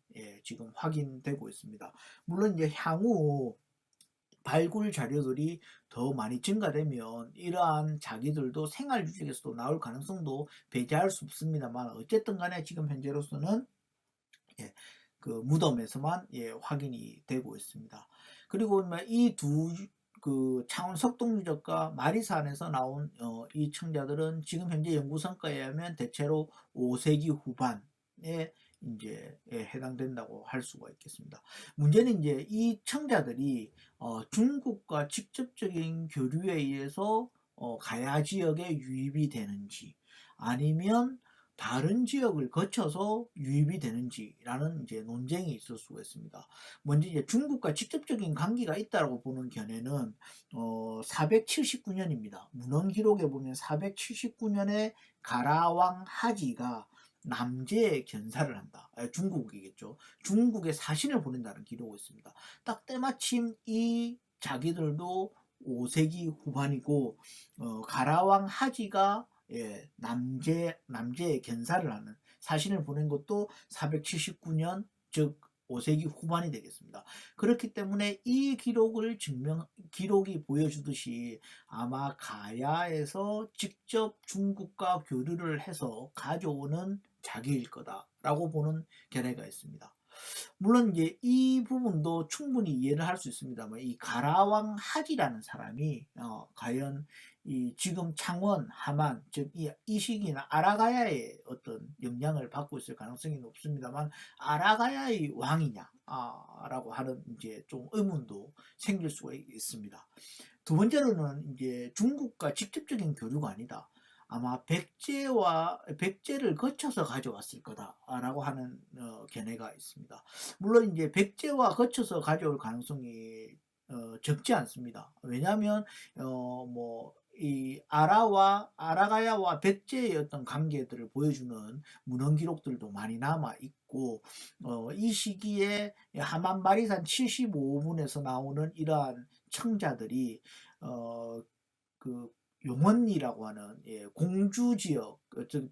지금 확인되고 있습니다. 물론 이제 향후 발굴 자료들이 더 많이 증가되면 이러한 자기들도 생활 유적에서도 나올 가능성도 배제할 수 없습니다만 어쨌든 간에 지금 현재로서는 예, 그 무덤에서만 확인이 되고 있습니다. 그리고 이두 그 창원 석동유적과 마리산에서 나온 이 청자들은 지금 현재 연구 성과에 의하면 대체로 5세기 후반에 이제 해당된다고 할 수가 있겠습니다. 문제는 이제 이 청자들이 중국과 직접적인 교류에 의해서 가야 지역에 유입이 되는지 아니면 다른 지역을 거쳐서 유입이 되는지라는 이제 논쟁이 있을 수가 있습니다. 먼저 이제 중국과 직접적인 관계가 있다고 보는 견해는 479년입니다. 문헌 기록에 보면 479년에 가라왕 하지가 남제에 견사를 한다. 중국이겠죠. 중국에 사신을 보낸다는 기록이 있습니다. 딱 때마침 이 자기들도 5세기 후반이고 가라왕 하지가 남제에 견사를 하는 사신을 보낸 것도 479년 즉 5세기 후반이 되겠습니다. 그렇기 때문에 이 기록이 보여주듯이 아마 가야에서 직접 중국과 교류를 해서 가져오는 자기일 거다라고 보는 견해가 있습니다. 물론 이제 이 부분도 충분히 이해를 할 수 있습니다만 이 가라왕 하지라는 사람이 과연 이 지금 창원, 함안 즉 이 시기나 아라가야의 어떤 영향을 받고 있을 가능성이 높습니다만 아라가야의 왕이냐 라고 하는 이제 좀 의문도 생길 수가 있습니다. 두 번째로는 이제 중국과 직접적인 교류가 아니다. 아마 백제를 거쳐서 가져왔을 거다라고 하는 견해가 있습니다. 물론 이제 백제와 거쳐서 가져올 가능성이 적지 않습니다. 왜냐하면 이 아라가야와 백제의 어떤 관계들을 보여주는 문헌 기록들도 많이 남아 있고 이 시기에 하만마리산 75문에서 나오는 이러한 청자들이 어, 그 용원리라고 하는 공주 지역,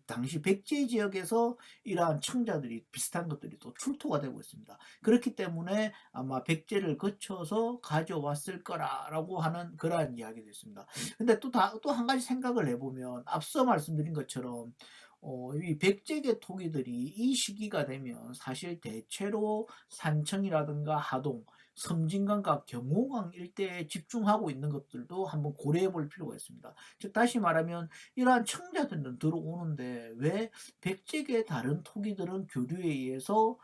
당시 백제 지역에서 이러한 청자들이 비슷한 것들이 또 출토가 되고 있습니다. 그렇기 때문에 아마 백제를 거쳐서 가져왔을 거라고 하는 그러한 이야기도 있습니다. 근데 또 한 가지 생각을 해보면 앞서 말씀드린 것처럼 이 백제계 토기들이 이 시기가 되면 사실 대체로 산청이라든가 하동, 섬진강과 경호강 일대에 집중하고 있는 것들도 한번 고려해 볼 필요가 있습니다. 즉 다시 말하면 이러한 청자들은 들어오는데 왜 백제계 다른 토기들은 교류에 의해서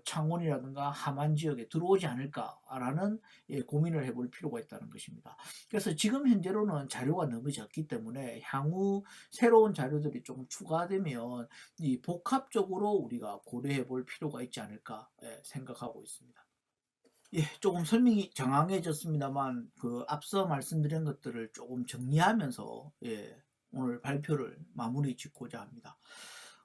창원이라든가 함안 지역에 들어오지 않을까라는 고민을 해볼 필요가 있다는 것입니다. 그래서 지금 현재로는 자료가 너무 적기 때문에 향후 새로운 자료들이 좀 추가되면 이 복합적으로 우리가 고려해 볼 필요가 있지 않을까 생각하고 있습니다. 조금 설명이 장황해졌습니다만 그 앞서 말씀드린 것들을 조금 정리하면서 오늘 발표를 마무리 짓고자 합니다.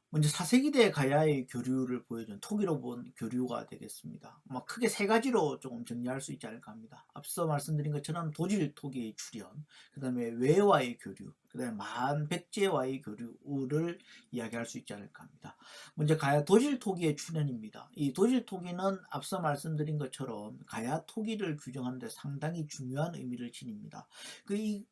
먼저 4세기대 가야의 교류를 보여준 토기로 본 교류가 되겠습니다. 크게 세 가지로 조금 정리할 수 있지 않을까 합니다. 앞서 말씀드린 것처럼 도질 토기의 출현, 그 다음에 외와의 교류, 그 다음에 만백제와의 교류를 이야기할 수 있지 않을까 합니다. 먼저 가야 도질 토기의 출현입니다. 이 도질 토기는 앞서 말씀드린 것처럼 가야 토기를 규정하는 데 상당히 중요한 의미를 지닙니다.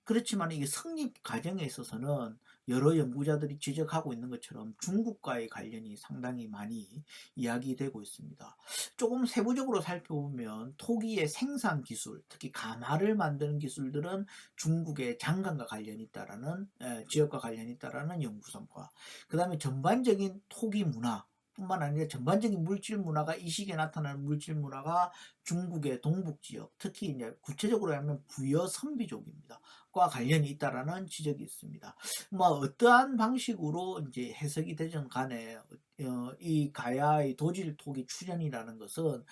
그렇지만 이게 성립 과정에 있어서는 여러 연구자들이 지적하고 있는 것처럼 중국과의 관련이 상당히 많이 이야기되고 있습니다. 조금 세부적으로 살펴보면 토기의 생산 기술, 특히 가마를 만드는 기술들은 중국의 장강과 관련이 있다라는 지역과 관련이 있다라는 연구 성과. 그 다음에 전반적인 토기 문화 뿐만 아니라 전반적인 물질 문화가 이 시기에 나타나는 물질 문화가 중국의 동북 지역, 특히 이제 구체적으로 하면 부여 선비족입니다. 과 관련이 있다라는 지적이 있습니다. 어떠한 방식으로 이제 해석이 되든 간에 이 가야의 도질 토기 출현이라는 것은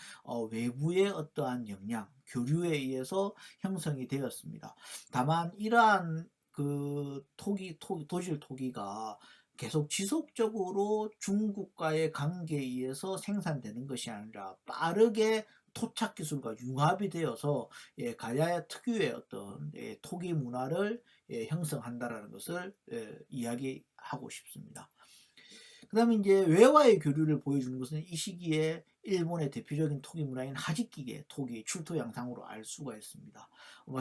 외부의 어떠한 영향, 교류에 의해서 형성이 되었습니다. 다만 이러한 그 도질 토기가 계속 지속적으로 중국과의 관계에 의해서 생산되는 것이 아니라 빠르게 토착 기술과 융합이 되어서 가야 특유의 어떤 토기 문화를 형성한다라는 것을 이야기하고 싶습니다. 그 다음에 이제 외와의 교류를 보여주는 것은 이 시기에 일본의 대표적인 토기 문화인 하지기계 토기 출토 양상으로 알 수가 있습니다.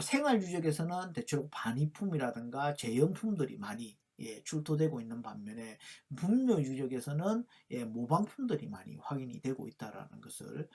생활 유적에서는 대체로 반입품이라든가 제형품들이 많이 출토되고 있는 반면에 문묘 유적에서는 모방품들이 많이 확인이 되고 있다는 것을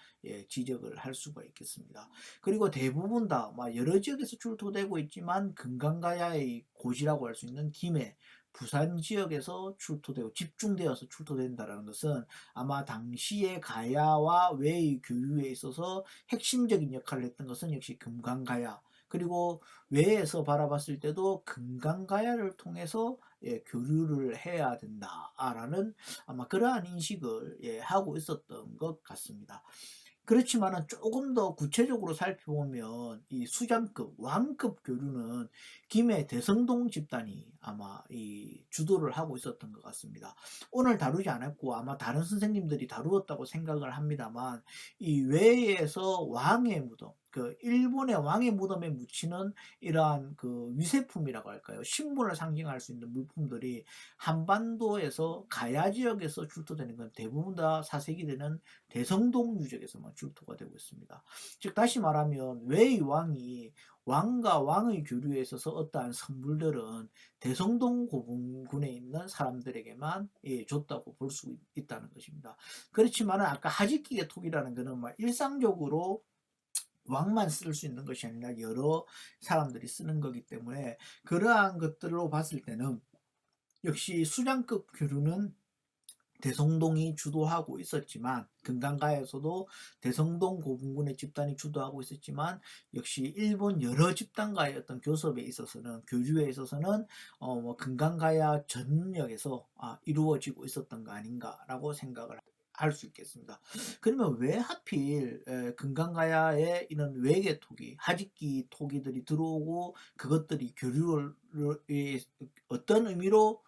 지적을 할 수가 있겠습니다. 그리고 대부분 다 여러 지역에서 출토되고 있지만 금강가야의 고지라고 할 수 있는 김해, 부산 지역에서 출토되고 집중되어서 출토된다는 것은 아마 당시의 가야와 외의 교류에 있어서 핵심적인 역할을 했던 것은 역시 금강가야, 그리고 외에서 바라봤을 때도 금강가야를 통해서 교류를 해야 된다라는 아마 그러한 인식을 하고 있었던 것 같습니다. 그렇지만은 조금 더 구체적으로 살펴보면 이 수장급, 왕급 교류는 김해 대성동 집단이 아마 이 주도를 하고 있었던 것 같습니다. 오늘 다루지 않았고 아마 다른 선생님들이 다루었다고 생각을 합니다만 이 외에서 왕의 무덤, 그 일본의 왕의 무덤에 묻히는 이러한 그 위세품이라고 할까요? 신분을 상징할 수 있는 물품들이 한반도에서 가야 지역에서 출토되는 건 대부분 다 4세기 되는 대성동 유적에서만 출토가 되고 있습니다. 즉 다시 말하면 외의 왕이 왕과 왕의 교류에 있어서 어떠한 선물들은 대성동 고분군에 있는 사람들에게만 줬다고 볼 수 있다는 것입니다. 그렇지만 아까 하지기계 톡이라는 것은 일상적으로 왕만 쓸 수 있는 것이 아니라 여러 사람들이 쓰는 거기 때문에 그러한 것들로 봤을 때는 역시 수장급 교류는 대성동이 주도하고 있었지만 금강가에서도 대성동 고분군의 집단이 주도하고 있었지만 역시 일본 여러 집단과의 어떤 교섭에 있어서는 교류에 있어서는 금강가야 전역에서 이루어지고 있었던 거 아닌가라고 생각을 할 수 있겠습니다. 그러면 왜 하필 금강가야에 이런 외계 토기, 하직기 토기들이 들어오고 그것들이 교류를 어떤 의미로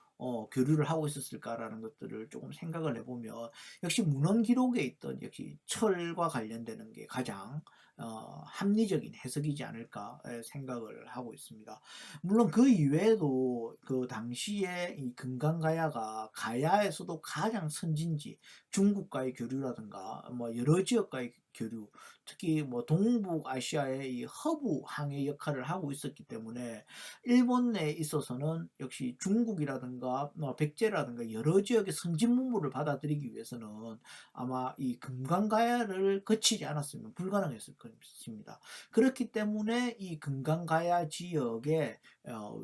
교류를 하고 있었을까라는 것들을 조금 생각을 해보면 역시 문헌 기록에 있던 역시 철과 관련되는 게 가장 합리적인 해석이지 않을까 생각을 하고 있습니다. 물론 그 이외에도 그 당시에 이 금강가야가 가야에서도 가장 선진지, 중국과의 교류라든가 뭐 여러 지역과의 교류, 특히 뭐 동북아시아의 이 허브 항의 역할을 하고 있었기 때문에 일본 내에 있어서는 역시 중국이라든가 뭐 백제라든가 여러 지역의 선진 문물을 받아들이기 위해서는 아마 이 금강가야를 거치지 않았으면 불가능했을 것입니다. 그렇기 때문에 이 금강가야 지역에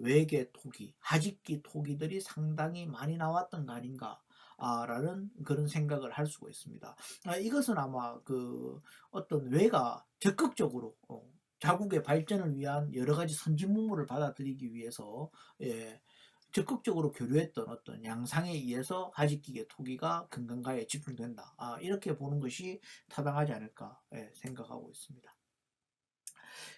외계 토기, 하집기 토기들이 상당히 많이 나왔던 거 아닌가 라는 그런 생각을 할 수가 있습니다. 이것은 아마 그 어떤 외가 적극적으로 자국의 발전을 위한 여러 가지 선진 문물을 받아들이기 위해서 예, 적극적으로 교류했던 어떤 양상에 의해서 하집기계 토기가 금강가에 집중된다. 이렇게 보는 것이 타당하지 않을까 생각하고 있습니다.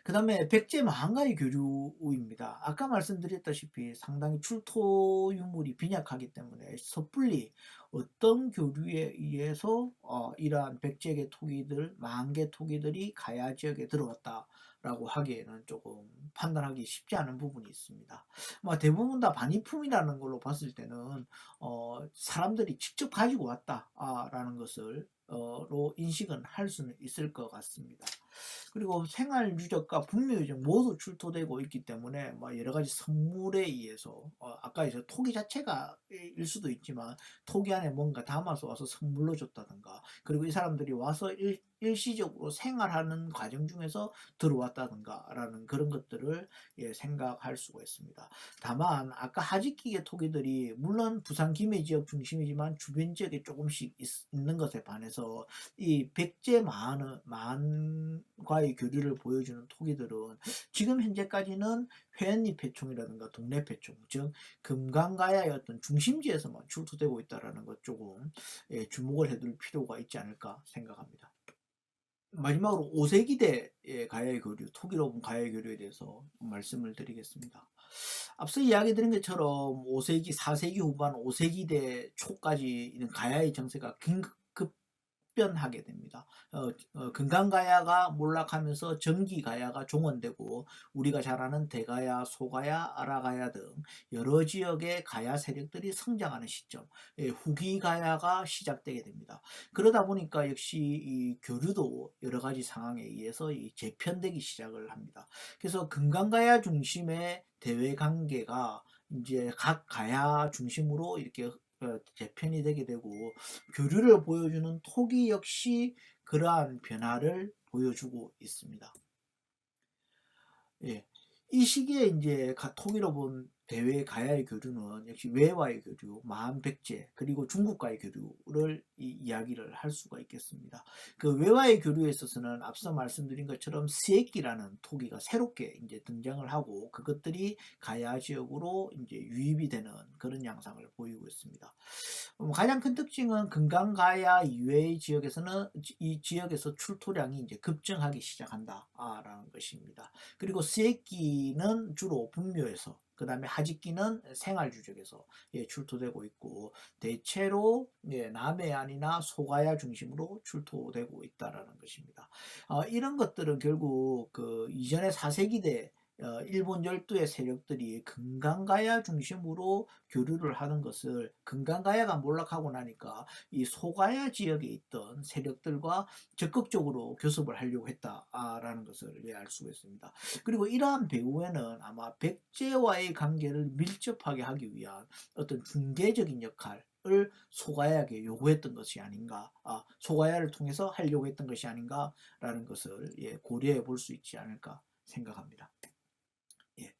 그 다음에 백제 마한가의 교류입니다. 아까 말씀드렸다시피 상당히 출토 유물이 빈약하기 때문에 섣불리 어떤 교류에 의해서 이러한 백제계 토기들, 마한계 토기들이 가야 지역에 들어왔다라고 하기에는 조금 판단하기 쉽지 않은 부분이 있습니다. 대부분 다 반입품이라는 걸로 봤을 때는 사람들이 직접 가지고 왔다라는 것을 로 인식은 할 수는 있을 것 같습니다. 그리고 생활 유적과 분묘 유적 모두 출토되고 있기 때문에 여러 가지 선물에 의해서 아까 이제 토기 자체가 일 수도 있지만 토기 안에 뭔가 담아서 와서 선물로 줬다든가 그리고 이 사람들이 와서 일시적으로 생활하는 과정 중에서 들어왔다든가 라는 그런 것들을 생각할 수가 있습니다. 다만 아까 하집기계 토기들이 물론 부산 김해 지역 중심이지만 주변 지역에 조금씩 있는 것에 반해서 이 백제 마한과의 교류를 보여주는 토기들은 지금 현재까지는 회원리 패총이라든가 동래 패총, 즉 금강가야의 어떤 중심지에서만 출토되고 있다는 것 조금 주목을 해둘 필요가 있지 않을까 생각합니다. 마지막으로 5세기대 가야의 교류, 토기로 본 가야의 교류에 대해서 말씀을 드리겠습니다. 앞서 이야기 드린 것처럼 5세기, 4세기 후반, 5세기대 초까지 가야의 정세가 급변하게 됩니다. 금강가야가 몰락하면서 정기가야가 종언되고 우리가 잘 아는 대가야, 소가야, 아라가야 등 여러 지역의 가야 세력들이 성장하는 시점, 후기가야가 시작되게 됩니다. 그러다 보니까 역시 이 교류도 여러 가지 상황에 의해서 재편되기 시작을 합니다. 그래서 금강가야 중심의 대외 관계가 이제 각 가야 중심으로 이렇게 재편이 되게 되고 교류를 보여주는 토기 역시 그러한 변화를 보여주고 있습니다. 예. 이 시기에 이제 토기로 본 대외 가야의 교류는 역시 외와의 교류, 마한백제 그리고 중국과의 교류를 이야기를 할 수가 있겠습니다. 그 외와의 교류에 있어서는 앞서 말씀드린 것처럼 스에끼라는 토기가 새롭게 이제 등장을 하고 그것들이 가야 지역으로 이제 유입이 되는 그런 양상을 보이고 있습니다. 가장 큰 특징은 금강가야 이외의 지역에서는 이 지역에서 출토량이 이제 급증하기 시작한다라는 것입니다. 그리고 스에끼는 주로 분묘에서 그 다음에 하집기는 생활주적에서 출토되고 있고 대체로 남해안이나 소가야 중심으로 출토되고 있다라는 것입니다. 이런 것들은 결국 그 이전의 4세기대 일본 열도의 세력들이 금강가야 중심으로 교류를 하는 것을 금강가야가 몰락하고 나니까 이 소가야 지역에 있던 세력들과 적극적으로 교섭을 하려고 했다라는 것을 알 수가 있습니다. 그리고 이러한 배후에는 아마 백제와의 관계를 밀접하게 하기 위한 어떤 중개적인 역할을 소가야에게 요구했던 것이 아닌가, 소가야를 통해서 하려고 했던 것이 아닌가라는 것을 고려해 볼 수 있지 않을까 생각합니다. 예.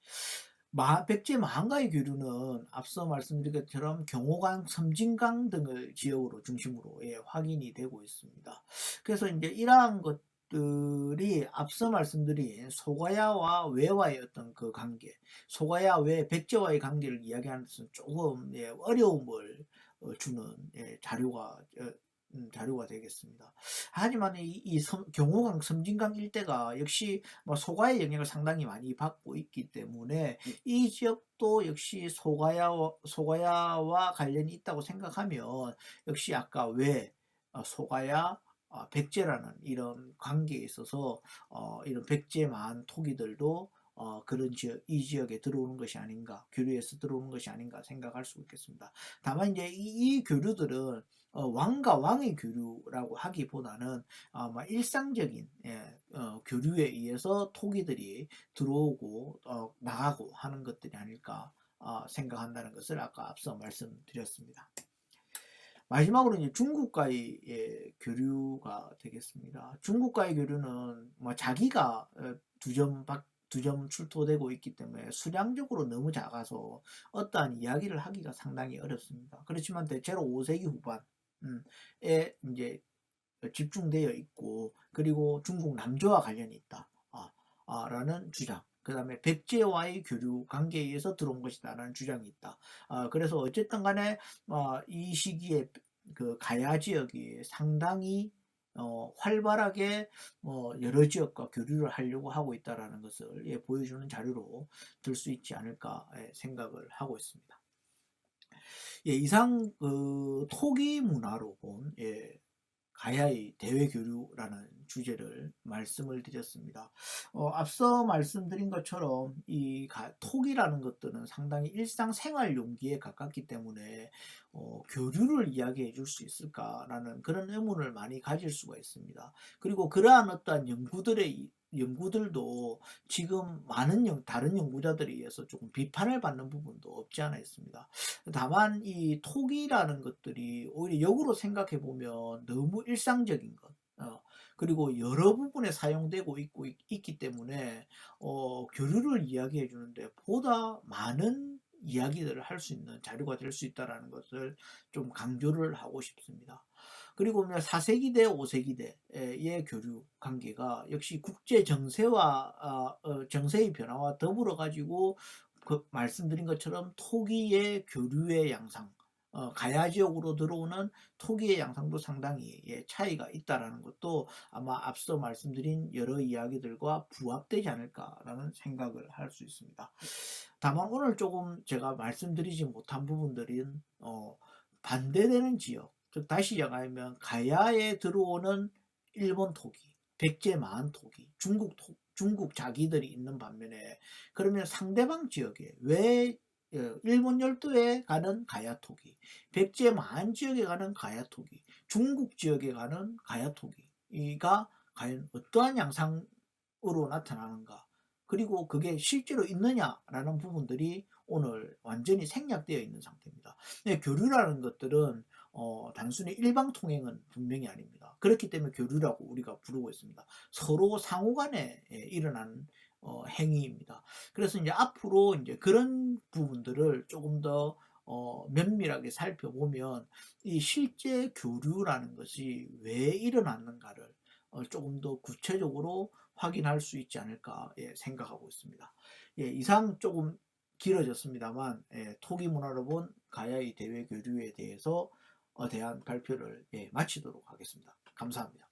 백제 마한가의 교류는 앞서 말씀드린 것처럼 경호강, 섬진강 등을 지역으로 중심으로 확인이 되고 있습니다. 그래서 이제 이러한 것들이 앞서 말씀드린 소가야와 외와의 어떤 그 관계, 소가야 외 백제와의 관계를 이야기하는 것은 조금 어려움을 주는 자료가 되겠습니다. 하지만 경호강, 섬진강 일대가 역시 소가의 영향을 상당히 많이 받고 있기 때문에 이 지역도 역시 소가야와 관련이 있다고 생각하면 역시 아까 소가야, 백제라는 이런 관계에 있어서 이런 백제만 토기들도 그런 지역, 이 지역에 들어오는 것이 아닌가, 교류에서 들어오는 것이 아닌가 생각할 수 있겠습니다. 다만 이제 이 교류들은 왕과 왕의 교류라고 하기보다는 아마 일상적인 교류에 의해서 토기들이 들어오고 나가고 하는 것들이 아닐까 생각한다는 것을 아까 앞서 말씀드렸습니다. 마지막으로 이제 중국과의 교류가 되겠습니다. 중국과의 교류는 뭐 자기가 두 점 출토되고 있기 때문에 수량적으로 너무 작아서 어떠한 이야기를 하기가 상당히 어렵습니다. 그렇지만 대체로 5세기 후반에 이제 집중되어 있고, 그리고 중국 남조와 관련이 있다 라는 주장, 그 다음에 백제와의 교류 관계에 의해서 들어온 것이다라는 주장이 있다. 그래서 어쨌든 간에 이 시기에 그 가야 지역이 상당히 활발하게 여러 지역과 교류를 하려고 하고 있다라는 것을 보여주는 자료로 들 수 있지 않을까 생각을 하고 있습니다. 이상 그 토기 문화로 본 가야의 대외 교류라는 주제를 말씀을 드렸습니다. 앞서 말씀드린 것처럼 이 톡이라는 것들은 상당히 일상생활 용기에 가깝기 때문에 교류를 이야기해 줄 수 있을까라는 그런 의문을 많이 가질 수가 있습니다. 그리고 그러한 어떠한 연구들도 지금 많은 다른 연구자들에 의해서 조금 비판을 받는 부분도 없지 않아 있습니다. 다만 이 톡이라는 것들이 오히려 역으로 생각해 보면 너무 일상적인 것, 그리고 여러 부분에 사용되고 있기 때문에 교류를 이야기해 주는데 보다 많은 이야기들을 할 수 있는 자료가 될 수 있다는 것을 좀 강조를 하고 싶습니다. 그리고 4세기대, 5세기대의 교류 관계가 역시 국제 정세와 정세의 변화와 더불어 가지고 그 말씀드린 것처럼 토기의 교류의 양상, 가야 지역으로 들어오는 토기의 양상도 상당히 차이가 있다라는 것도 아마 앞서 말씀드린 여러 이야기들과 부합되지 않을까라는 생각을 할 수 있습니다. 다만 오늘 조금 제가 말씀드리지 못한 부분들은 반대되는 지역, 즉 다시 얘기하면 가야에 들어오는 일본 토기, 백제 마한 토기, 중국 자기들이 있는 반면에, 그러면 상대방 지역에 왜 일본 열도에 가는 가야 토기, 백제 마한 지역에 가는 가야 토기, 중국 지역에 가는 가야 토기가 과연 어떠한 양상으로 나타나는가, 그리고 그게 실제로 있느냐라는 부분들이 오늘 완전히 생략되어 있는 상태입니다. 교류라는 것들은 단순히 일방 통행은 분명히 아닙니다. 그렇기 때문에 교류라고 우리가 부르고 있습니다. 서로 상호간에 일어나는 행위입니다. 그래서 이제 앞으로 이제 그런 부분들을 조금 더 면밀하게 살펴보면 이 실제 교류라는 것이 왜 일어났는가를 조금 더 구체적으로 확인할 수 있지 않을까 생각하고 있습니다. 이상 조금 길어졌습니다만 토기 문화로 본 가야의 대외 교류에 대해서 대한 발표를 마치도록 하겠습니다. 감사합니다.